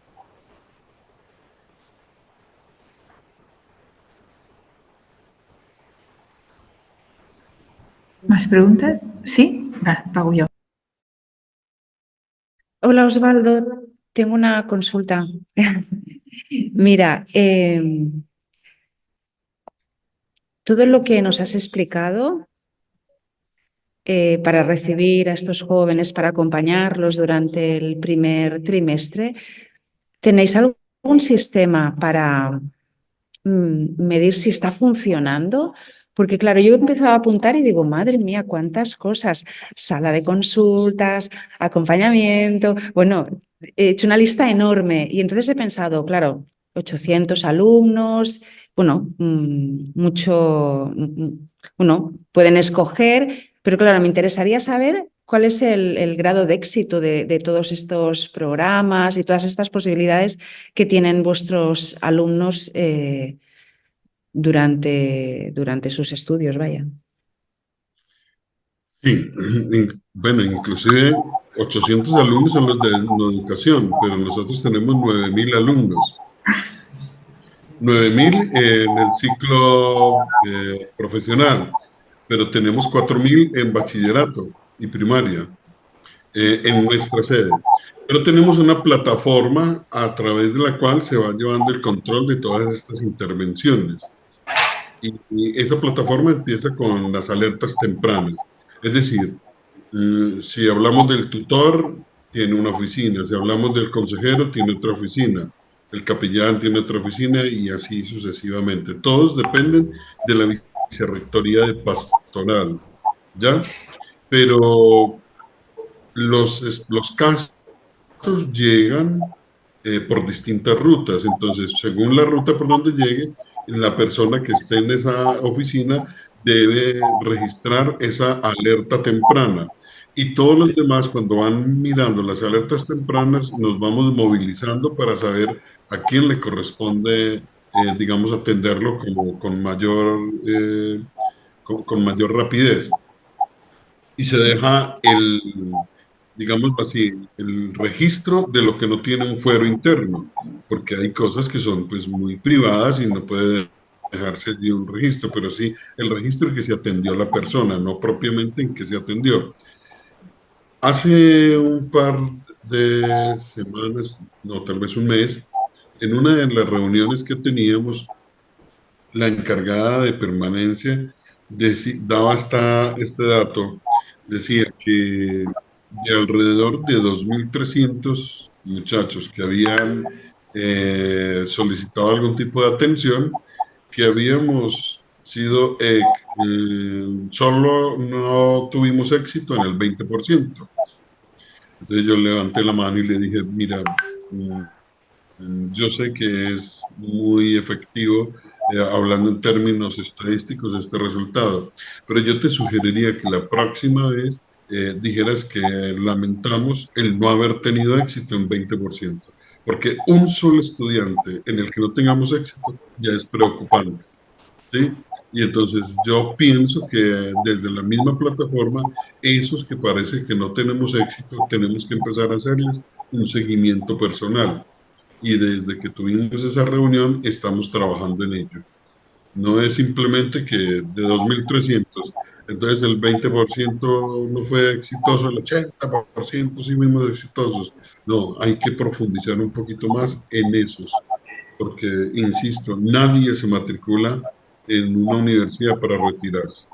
¿Más preguntas? Sí, va, pago yo. Hola Osvaldo, tengo una consulta. Mira, todo lo que nos has explicado para recibir a estos jóvenes, para acompañarlos durante el primer trimestre, ¿tenéis algún sistema para medir si está funcionando? Porque claro, yo he empezado a apuntar y digo, madre mía, cuántas cosas. Sala de consultas, acompañamiento. Bueno, he hecho una lista enorme y entonces he pensado, claro, 800 alumnos, bueno, bueno, pueden escoger, pero claro, me interesaría saber cuál es el grado de éxito de todos estos programas y todas estas posibilidades que tienen vuestros alumnos durante sus estudios, vaya. Sí, bueno, inclusive 800 alumnos son los de no educación, pero nosotros tenemos 9.000 alumnos. 9.000 en el ciclo profesional, pero tenemos 4.000 en bachillerato y primaria en nuestra sede. Pero tenemos una plataforma a través de la cual se va llevando el control de todas estas intervenciones. Y esa plataforma empieza con las alertas tempranas. Es decir, si hablamos del tutor, tiene una oficina. Si hablamos del consejero, tiene otra oficina. El capellán tiene otra oficina y así sucesivamente. Todos dependen de la vicerrectoría de pastoral, ¿ya? Pero los casos llegan por distintas rutas. Entonces, según la ruta por donde llegue, la persona que esté en esa oficina debe registrar esa alerta temprana. Y todos los demás, cuando van mirando las alertas tempranas, nos vamos movilizando para saber a quién le corresponde, digamos, atenderlo como con mayor rapidez. Y se deja digamos así, el registro de lo que no tiene un fuero interno, porque hay cosas que son pues muy privadas y no puede dejarse allí un registro, pero sí el registro que se atendió a la persona, no propiamente en que se atendió. Hace un par de semanas, no, tal vez un mes, en una de las reuniones que teníamos, la encargada de permanencia daba este dato, decía que de alrededor de 2.300 muchachos que habían solicitado algún tipo de atención, que habíamos sido, solo no tuvimos éxito en el 20%. Entonces yo levanté la mano y le dije, mira, yo sé que es muy efectivo, hablando en términos estadísticos, este resultado, pero yo te sugeriría que la próxima vez dijeras que lamentamos el no haber tenido éxito en 20%, porque un solo estudiante en el que no tengamos éxito ya es preocupante, ¿sí? Y entonces yo pienso que desde la misma plataforma, esos que parece que no tenemos éxito, tenemos que empezar a hacerles un seguimiento personal. Y desde que tuvimos esa reunión estamos trabajando en ello. No es simplemente que de 2.300, entonces el 20% no fue exitoso, el 80% sí fuimos exitosos. No, hay que profundizar un poquito más en esos, porque, insisto, nadie se matricula en una universidad para retirarse.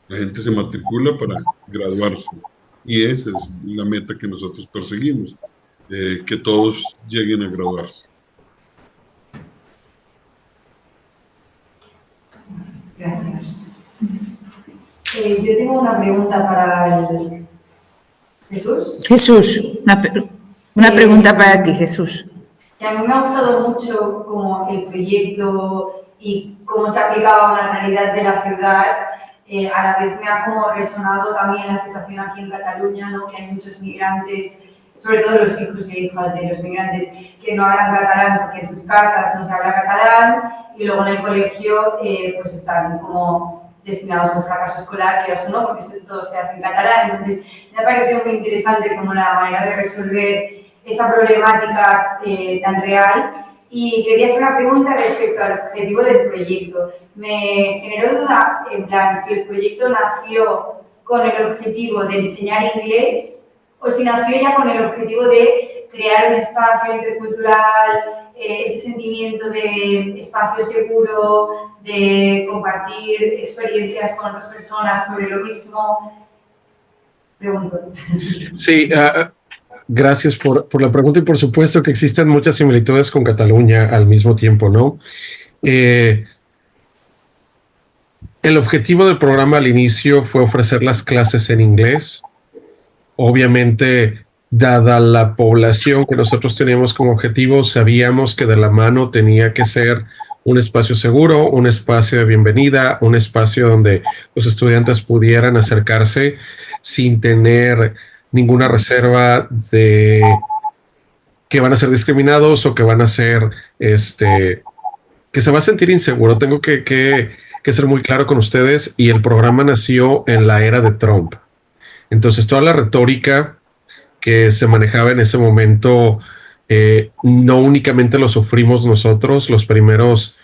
La gente se matricula para graduarse. Y esa es la meta que nosotros perseguimos, que todos lleguen a graduarse. Gracias. Yo tengo una pregunta para el Jesús. Jesús, una pregunta para ti, Jesús. Que a mí me ha gustado mucho como el proyecto y cómo se aplicaba a una realidad de la ciudad. A la vez me ha como resonado también la situación aquí en Cataluña, ¿no? Que hay muchos migrantes, sobre todo los hijos e hijas de los migrantes, que no hablan catalán porque en sus casas no se habla catalán y luego en el colegio pues están como destinados a un fracaso escolar, quieras o no, porque todo se hace en catalán. Entonces me ha parecido muy interesante como la manera de resolver esa problemática tan real. Y quería hacer una pregunta respecto al objetivo del proyecto. Me generó duda, en plan, si el proyecto nació con el objetivo de enseñar inglés o si nació ya con el objetivo de crear un espacio intercultural, este sentimiento de espacio seguro, de compartir experiencias con otras personas sobre lo mismo. Pregunto. Sí, gracias por la pregunta y por supuesto que existen muchas similitudes con Cataluña al mismo tiempo, ¿no? El objetivo del programa al inicio fue ofrecer las clases en inglés. Obviamente, dada la población que nosotros teníamos como objetivo, sabíamos que de la mano tenía que ser un espacio seguro, un espacio de bienvenida, un espacio donde los estudiantes pudieran acercarse sin tener ninguna reserva de que van a ser discriminados o que van a ser, que se va a sentir inseguro. Tengo que ser muy claro con ustedes, y el programa nació en la era de Trump. Entonces, toda la retórica que se manejaba en ese momento, no únicamente lo sufrimos nosotros los primeros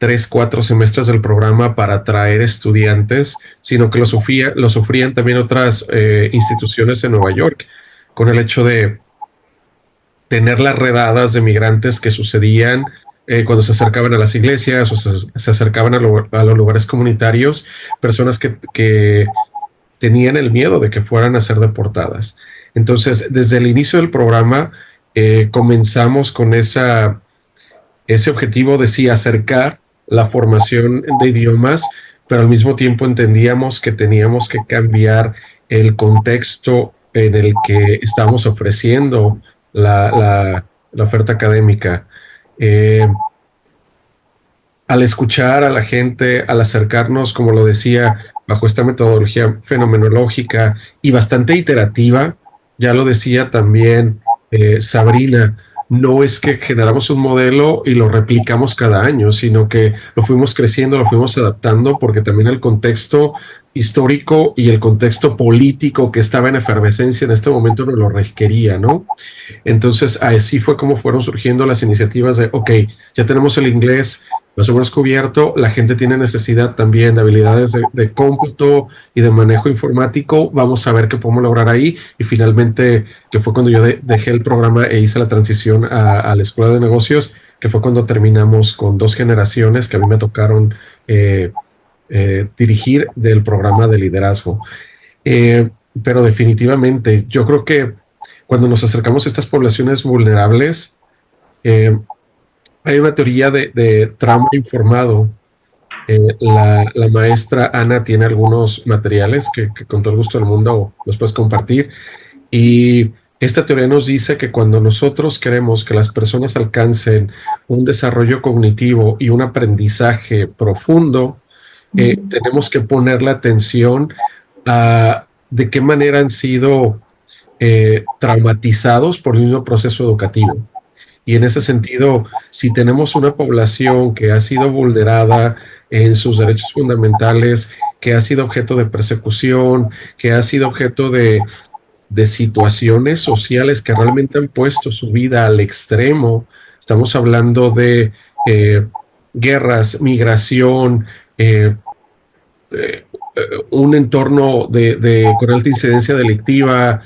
3-4 semestres del programa para atraer estudiantes, sino que lo sufrían también otras instituciones en Nueva York, con el hecho de tener las redadas de migrantes que sucedían cuando se acercaban a las iglesias o se acercaban a los lugares comunitarios, personas que tenían el miedo de que fueran a ser deportadas. Entonces, desde el inicio del programa, comenzamos con ese objetivo de sí acercar la formación de idiomas, pero al mismo tiempo entendíamos que teníamos que cambiar el contexto en el que estábamos ofreciendo la oferta académica. al escuchar a la gente, al acercarnos, como lo decía, bajo esta metodología fenomenológica y bastante iterativa, ya lo decía también Sabrina, no es que generamos un modelo y lo replicamos cada año, sino que lo fuimos creciendo, lo fuimos adaptando, porque también el contexto histórico y el contexto político que estaba en efervescencia en este momento nos lo requería, ¿no? Entonces, así fue como fueron surgiendo las iniciativas de, ok, ya tenemos el inglés más o menos cubierto, la gente tiene necesidad también de habilidades de cómputo y de manejo informático, vamos a ver qué podemos lograr ahí, y finalmente, que fue cuando yo dejé el programa e hice la transición a la escuela de negocios, que fue cuando terminamos con 2 generaciones que a mí me tocaron dirigir del programa de liderazgo. Pero definitivamente, yo creo que cuando nos acercamos a estas poblaciones vulnerables, hay una teoría de trauma informado. La maestra Ana tiene algunos materiales que con todo el gusto del mundo los puedes compartir. Y esta teoría nos dice que cuando nosotros queremos que las personas alcancen un desarrollo cognitivo y un aprendizaje profundo, tenemos que ponerle atención a de qué manera han sido traumatizados por el mismo proceso educativo. Y en ese sentido, si tenemos una población que ha sido vulnerada en sus derechos fundamentales, que ha sido objeto de persecución, que ha sido objeto de situaciones sociales que realmente han puesto su vida al extremo, estamos hablando de guerras, migración, un entorno con alta incidencia delictiva,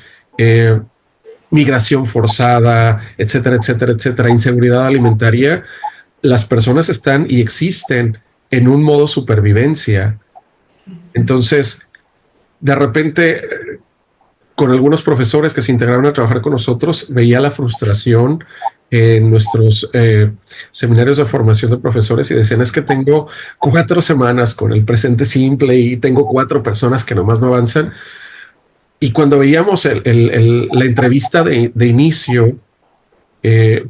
migración forzada, etcétera, etcétera, etcétera, inseguridad alimentaria, las personas están y existen en un modo supervivencia. Entonces, de repente, con algunos profesores que se integraron a trabajar con nosotros, veía la frustración en nuestros seminarios de formación de profesores y decían, es que tengo 4 semanas con el presente simple y tengo 4 personas que nomás no avanzan. Y cuando veíamos la entrevista de inicio,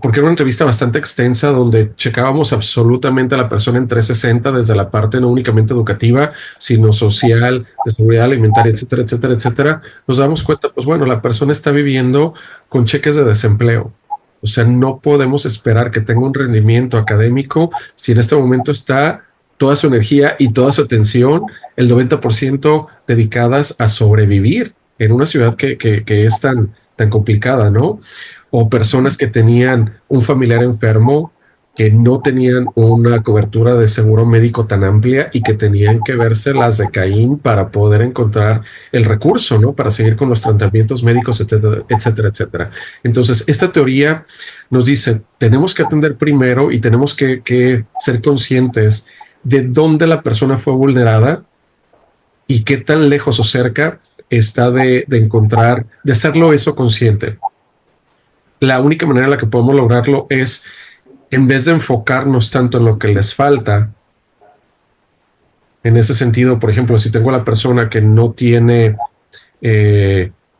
porque era una entrevista bastante extensa donde checábamos absolutamente a la persona en 360 desde la parte no únicamente educativa, sino social, de seguridad alimentaria, etcétera, etcétera, etcétera, nos damos cuenta, pues bueno, la persona está viviendo con cheques de desempleo. O sea, no podemos esperar que tenga un rendimiento académico si en este momento está toda su energía y toda su atención, el 90% dedicadas a sobrevivir en una ciudad que es tan complicada, ¿no? O personas que tenían un familiar enfermo, que no tenían una cobertura de seguro médico tan amplia y que tenían que verse las de Caín para poder encontrar el recurso, ¿no? Para seguir con los tratamientos médicos, etcétera, etcétera, etcétera. Entonces, esta teoría nos dice, tenemos que atender primero y tenemos que ser conscientes de dónde la persona fue vulnerada y qué tan lejos o cerca está de encontrar, de hacerlo eso consciente. La única manera en la que podemos lograrlo es, en vez de enfocarnos tanto en lo que les falta, en ese sentido, por ejemplo, si tengo a la persona que no tiene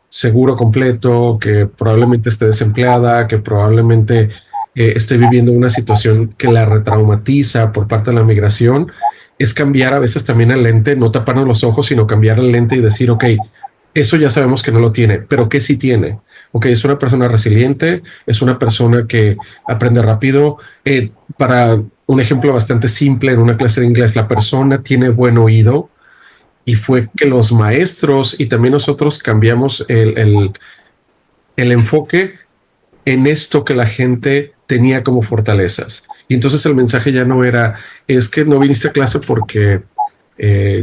seguro completo, que probablemente esté desempleada, que probablemente esté viviendo una situación que la retraumatiza por parte de la migración, es cambiar a veces también el lente, no taparnos los ojos, sino cambiar el lente y decir, ok, eso ya sabemos que no lo tiene, pero ¿qué sí tiene? Ok, es una persona resiliente, es una persona que aprende rápido. Para un ejemplo bastante simple, en una clase de inglés, la persona tiene buen oído y fue que los maestros y también nosotros cambiamos el enfoque en esto que la gente tenía como fortalezas. Y entonces el mensaje ya no era, es que no viniste a clase porque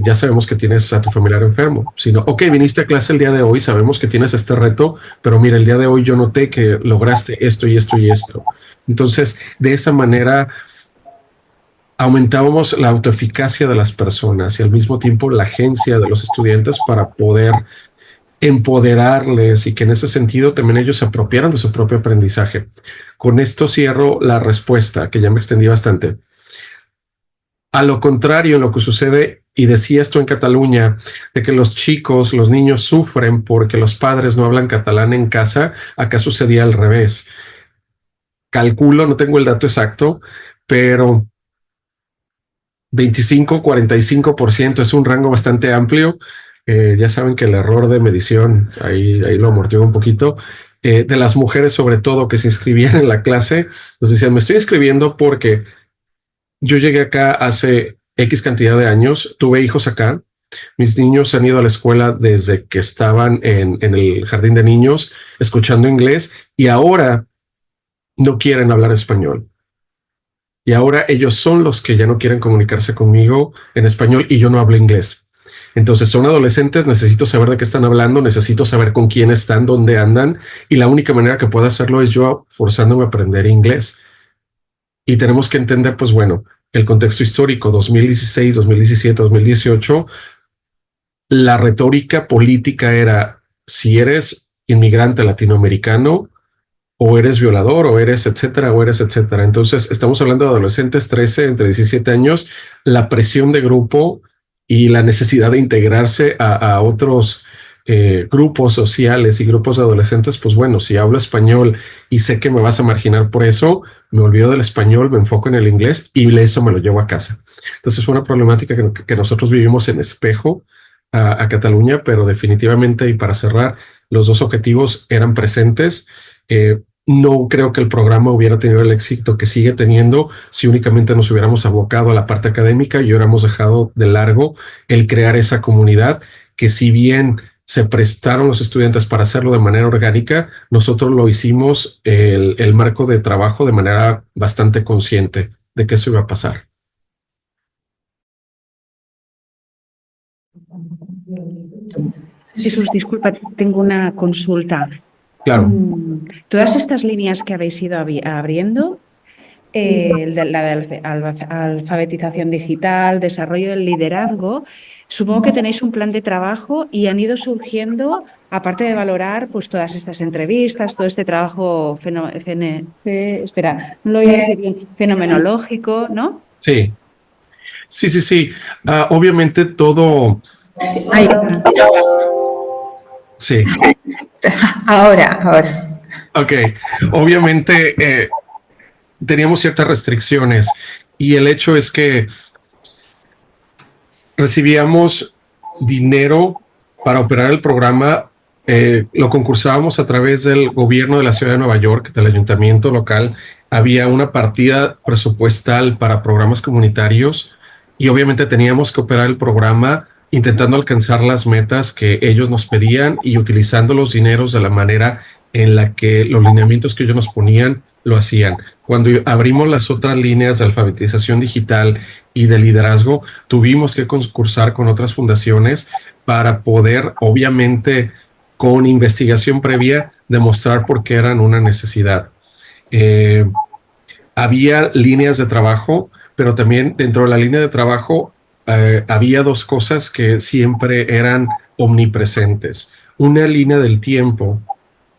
ya sabemos que tienes a tu familiar enfermo, sino, ok, viniste a clase el día de hoy, sabemos que tienes este reto, pero mira, el día de hoy yo noté que lograste esto y esto y esto. Entonces, de esa manera aumentábamos la autoeficacia de las personas y al mismo tiempo la agencia de los estudiantes para poder empoderarles y que en ese sentido también ellos se apropiaran de su propio aprendizaje. Con esto cierro la respuesta, que ya me extendí bastante. A lo contrario, lo que sucede, y decía esto en Cataluña, de que los chicos, los niños sufren porque los padres no hablan catalán en casa, acá sucedía al revés. Calculo, no tengo el dato exacto, pero 25-45%, es un rango bastante amplio. Ya saben que el error de medición, ahí lo amortiguó un poquito. De las mujeres, sobre todo, que se inscribían en la clase, nos decían, me estoy inscribiendo porque yo llegué acá hace X cantidad de años, tuve hijos acá, mis niños han ido a la escuela desde que estaban en el jardín de niños, escuchando inglés, y ahora no quieren hablar español. Y ahora ellos son los que ya no quieren comunicarse conmigo en español y yo no hablo inglés. Entonces son adolescentes, necesito saber de qué están hablando, necesito saber con quién están, dónde andan, y la única manera que puedo hacerlo es yo forzándome a aprender inglés. Y tenemos que entender, pues bueno, el contexto histórico 2016, 2017, 2018, la retórica política era, si eres inmigrante latinoamericano, o eres violador, o eres etcétera, o eres etcétera. Entonces, estamos hablando de adolescentes 13, entre 17 años, la presión de grupo y la necesidad de integrarse a otros grupos sociales y grupos de adolescentes. Pues bueno, si hablo español y sé que me vas a marginar por eso, me olvido del español, me enfoco en el inglés y eso me lo llevo a casa. Entonces, fue una problemática que nosotros vivimos en espejo a Cataluña, pero definitivamente, y para cerrar, los dos objetivos eran presentes. No creo que el programa hubiera tenido el éxito que sigue teniendo si únicamente nos hubiéramos abocado a la parte académica y hubiéramos dejado de largo el crear esa comunidad, que si bien se prestaron los estudiantes para hacerlo de manera orgánica, nosotros lo hicimos el marco de trabajo de manera bastante consciente de que eso iba a pasar. Jesús, disculpa, tengo una consulta. Claro. Todas estas líneas que habéis ido abriendo, la de alfabetización digital, desarrollo del liderazgo, supongo que tenéis un plan de trabajo y han ido surgiendo, aparte de valorar pues todas estas entrevistas, todo este trabajo fenomenológico, ¿no? Sí. Sí. Obviamente todo... Sí. Ahora. Ok. Obviamente teníamos ciertas restricciones y el hecho es que recibíamos dinero para operar el programa. Lo concursábamos a través del gobierno de la ciudad de Nueva York, del ayuntamiento local. Había una partida presupuestal para programas comunitarios y obviamente teníamos que operar el programa intentando alcanzar las metas que ellos nos pedían y utilizando los dineros de la manera en la que los lineamientos que ellos nos ponían lo hacían. Cuando abrimos las otras líneas de alfabetización digital y de liderazgo, tuvimos que concursar con otras fundaciones para poder, obviamente, con investigación previa, demostrar por qué eran una necesidad. Había líneas de trabajo, pero también dentro de la línea de trabajo había dos cosas que siempre eran omnipresentes. Una línea del tiempo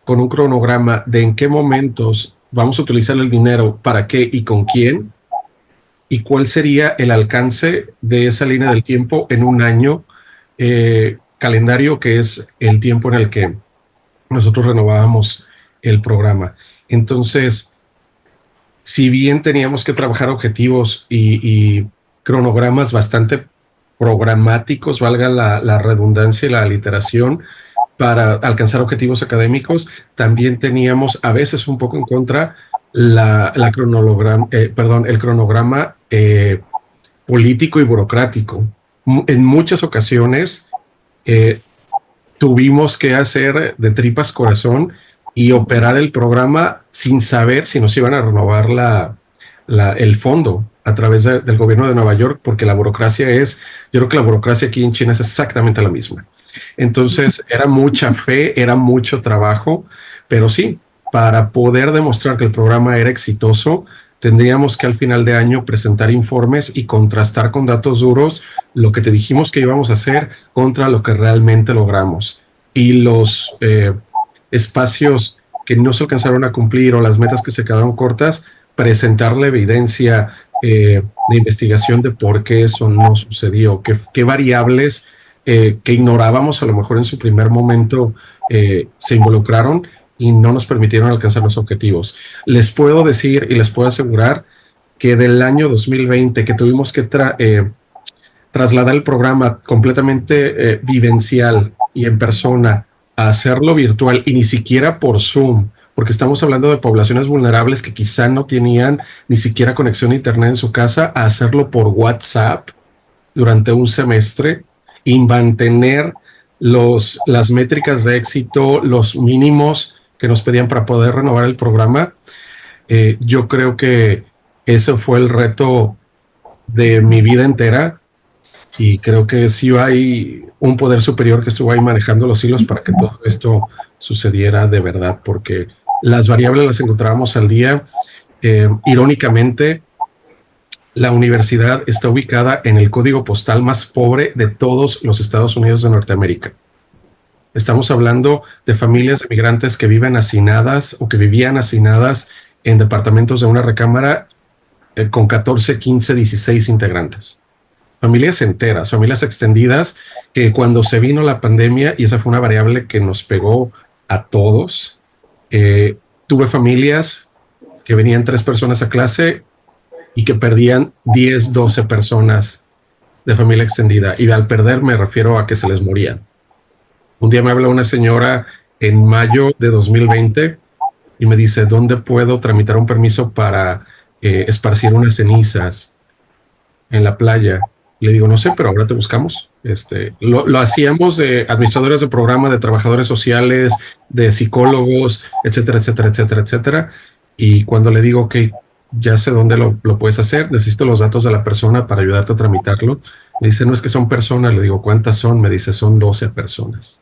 con un cronograma de en qué momentos vamos a utilizar el dinero, para qué y con quién, y cuál sería el alcance de esa línea del tiempo en un año calendario, que es el tiempo en el que nosotros renovábamos el programa. Entonces, si bien teníamos que trabajar objetivos y cronogramas bastante programáticos, valga la redundancia y la aliteración, para alcanzar objetivos académicos, también teníamos a veces un poco en contra el cronograma político y burocrático. En muchas ocasiones tuvimos que hacer de tripas corazón y operar el programa sin saber si nos iban a renovar el fondo a través del gobierno de Nueva York, porque la burocracia yo creo que la burocracia aquí en China es exactamente la misma. Entonces era mucha fe, era mucho trabajo, pero sí, para poder demostrar que el programa era exitoso, tendríamos que al final de año presentar informes y contrastar con datos duros lo que te dijimos que íbamos a hacer contra lo que realmente logramos. Y los espacios que no se alcanzaron a cumplir o las metas que se quedaron cortas, presentar la evidencia de investigación de por qué eso no sucedió, qué variables que ignorábamos a lo mejor en su primer momento se involucraron y no nos permitieron alcanzar los objetivos. Les puedo decir y les puedo asegurar que del año 2020, que tuvimos que trasladar el programa completamente vivencial y en persona a hacerlo virtual y ni siquiera por Zoom, porque estamos hablando de poblaciones vulnerables que quizá no tenían ni siquiera conexión a internet en su casa, a hacerlo por WhatsApp durante un semestre y mantener las métricas de éxito, los mínimos que nos pedían para poder renovar el programa. Yo creo que ese fue el reto de mi vida entera y creo que sí hay un poder superior que estuvo ahí manejando los hilos para que todo esto sucediera de verdad, porque las variables las encontrábamos al día. Irónicamente, la universidad está ubicada en el código postal más pobre de todos los Estados Unidos de Norteamérica. Estamos hablando de familias de migrantes que viven hacinadas o que vivían hacinadas en departamentos de una recámara con 14, 15, 16 integrantes. Familias enteras, familias extendidas. Cuando se vino la pandemia, y esa fue una variable que nos pegó a todos, tuve familias que venían 3 personas a clase y que perdían 10, 12 personas de familia extendida. Y al perder me refiero a que se les morían. Un día me habla una señora en mayo de 2020 y me dice, ¿dónde puedo tramitar un permiso para esparcir unas cenizas en la playa? Le digo, no sé, pero ahora te buscamos. Lo hacíamos de administradores de programa, de trabajadores sociales, de psicólogos, etcétera, etcétera, etcétera, etcétera. Y cuando le digo, ok, ya sé dónde lo puedes hacer, necesito los datos de la persona para ayudarte a tramitarlo. Me dice, no es que son personas. Le digo, ¿cuántas son? Me dice, son 12 personas.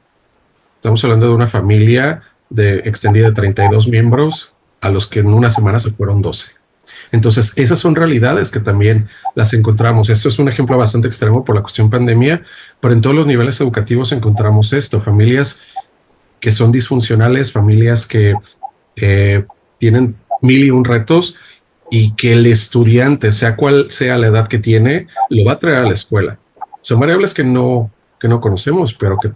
Estamos hablando de una familia extendida de 32 miembros, a los que en una semana se fueron 12. Entonces, esas son realidades que también las encontramos. Esto es un ejemplo bastante extremo por la cuestión pandemia, pero en todos los niveles educativos encontramos esto. Familias que son disfuncionales, familias que tienen 1001 retos y que el estudiante, sea cual sea la edad que tiene, lo va a traer a la escuela. Son variables que no conocemos, pero que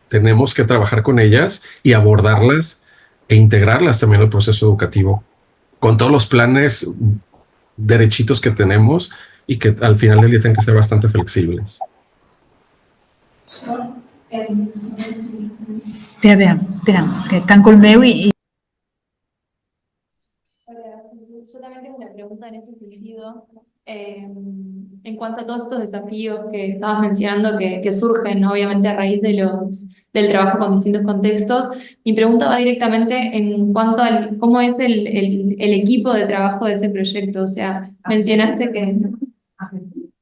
tenemos que trabajar con ellas y abordarlas e integrarlas también al proceso educativo, con todos los planes derechitos que tenemos y que al final del día tienen que ser bastante flexibles. Espera, que están con meu y... Yo también tengo una pregunta en ese sentido, en cuanto a todos estos desafíos que estabas mencionando que surgen obviamente a raíz del trabajo con distintos contextos. Mi pregunta va directamente en cuanto a cómo es el equipo de trabajo de ese proyecto. O sea, mencionaste que...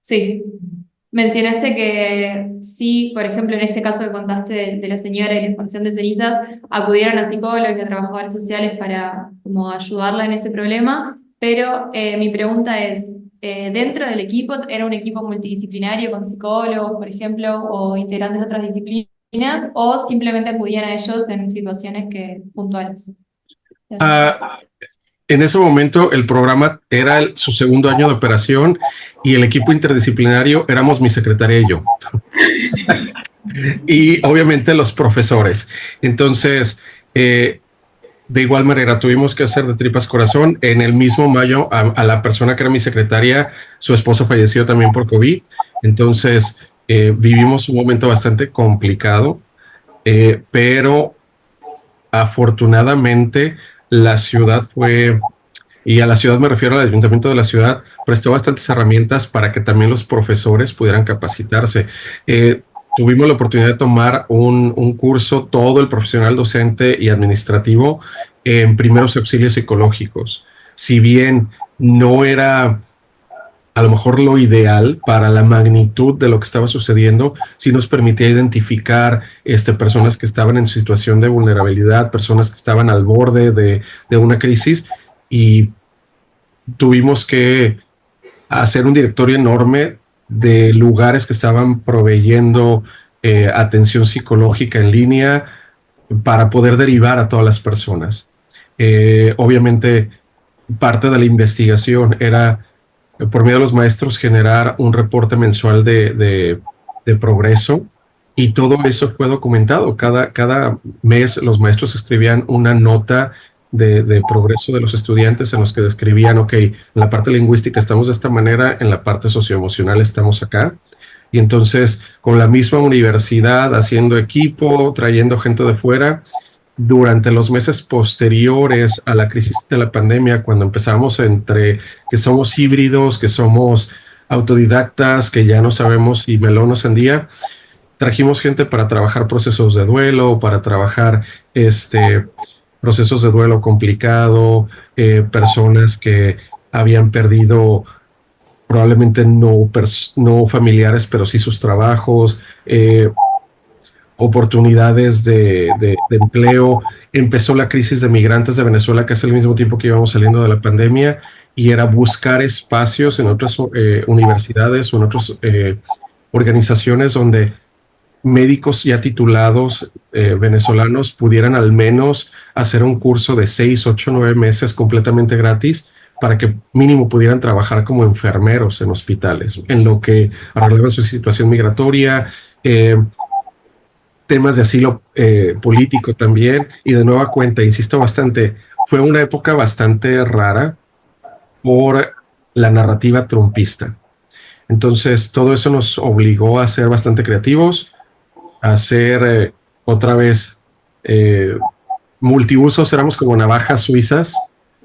Sí. Mencionaste que sí, por ejemplo, en este caso que contaste de la señora y la expansión de cenizas, acudieron a psicólogos y a trabajadores sociales para como ayudarla en ese problema, pero mi pregunta es, ¿dentro del equipo era un equipo multidisciplinario con psicólogos, por ejemplo, o integrantes de otras disciplinas, o simplemente acudían a ellos en situaciones puntuales? En ese momento el programa era su segundo año de operación y el equipo interdisciplinario éramos mi secretaria y yo. Y obviamente los profesores. Entonces, de igual manera, tuvimos que hacer de tripas corazón. En el mismo mayo, a la persona que era mi secretaria, su esposo falleció también por COVID. Entonces, vivimos un momento bastante complicado, pero afortunadamente la ciudad y a la ciudad me refiero al ayuntamiento de la ciudad, prestó bastantes herramientas para que también los profesores pudieran capacitarse. Tuvimos la oportunidad de tomar un curso, todo el profesional docente y administrativo, en primeros auxilios psicológicos. Si bien no era a lo mejor lo ideal para la magnitud de lo que estaba sucediendo, sí nos permitía identificar personas que estaban en situación de vulnerabilidad, personas que estaban al borde de una crisis, y tuvimos que hacer un directorio enorme de lugares que estaban proveyendo atención psicológica en línea para poder derivar a todas las personas. Obviamente, parte de la investigación era, por medio de los maestros, generar un reporte mensual de progreso, y todo eso fue documentado. Cada mes los maestros escribían una nota de progreso de los estudiantes en los que describían, ok, en la parte lingüística estamos de esta manera, en la parte socioemocional estamos acá. Y entonces, con la misma universidad, haciendo equipo, trayendo gente de fuera, durante los meses posteriores a la crisis de la pandemia, cuando empezamos entre que somos híbridos, que somos autodidactas, que ya no sabemos si melón o sandía, trajimos gente para trabajar procesos de duelo, para trabajar procesos de duelo complicado, personas que habían perdido probablemente no familiares, pero sí sus trabajos, oportunidades de empleo. Empezó la crisis de migrantes de Venezuela casi al mismo tiempo que íbamos saliendo de la pandemia, y era buscar espacios en otras universidades o en otras organizaciones donde médicos ya titulados venezolanos pudieran al menos hacer un curso de 6, 8, 9 meses completamente gratis para que mínimo pudieran trabajar como enfermeros en hospitales, en lo que arreglaban su situación migratoria, temas de asilo político también. Y de nueva cuenta, insisto bastante, fue una época bastante rara por la narrativa trumpista. Entonces, todo eso nos obligó a ser bastante creativos, a ser otra vez multiusos. Éramos como navajas suizas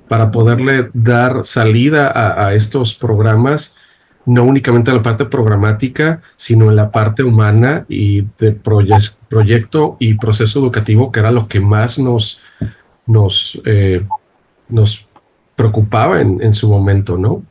para poderle dar salida a estos programas, no únicamente en la parte programática, sino en la parte humana y de proyecto y proceso educativo, que era lo que más nos preocupaba en su momento, ¿no?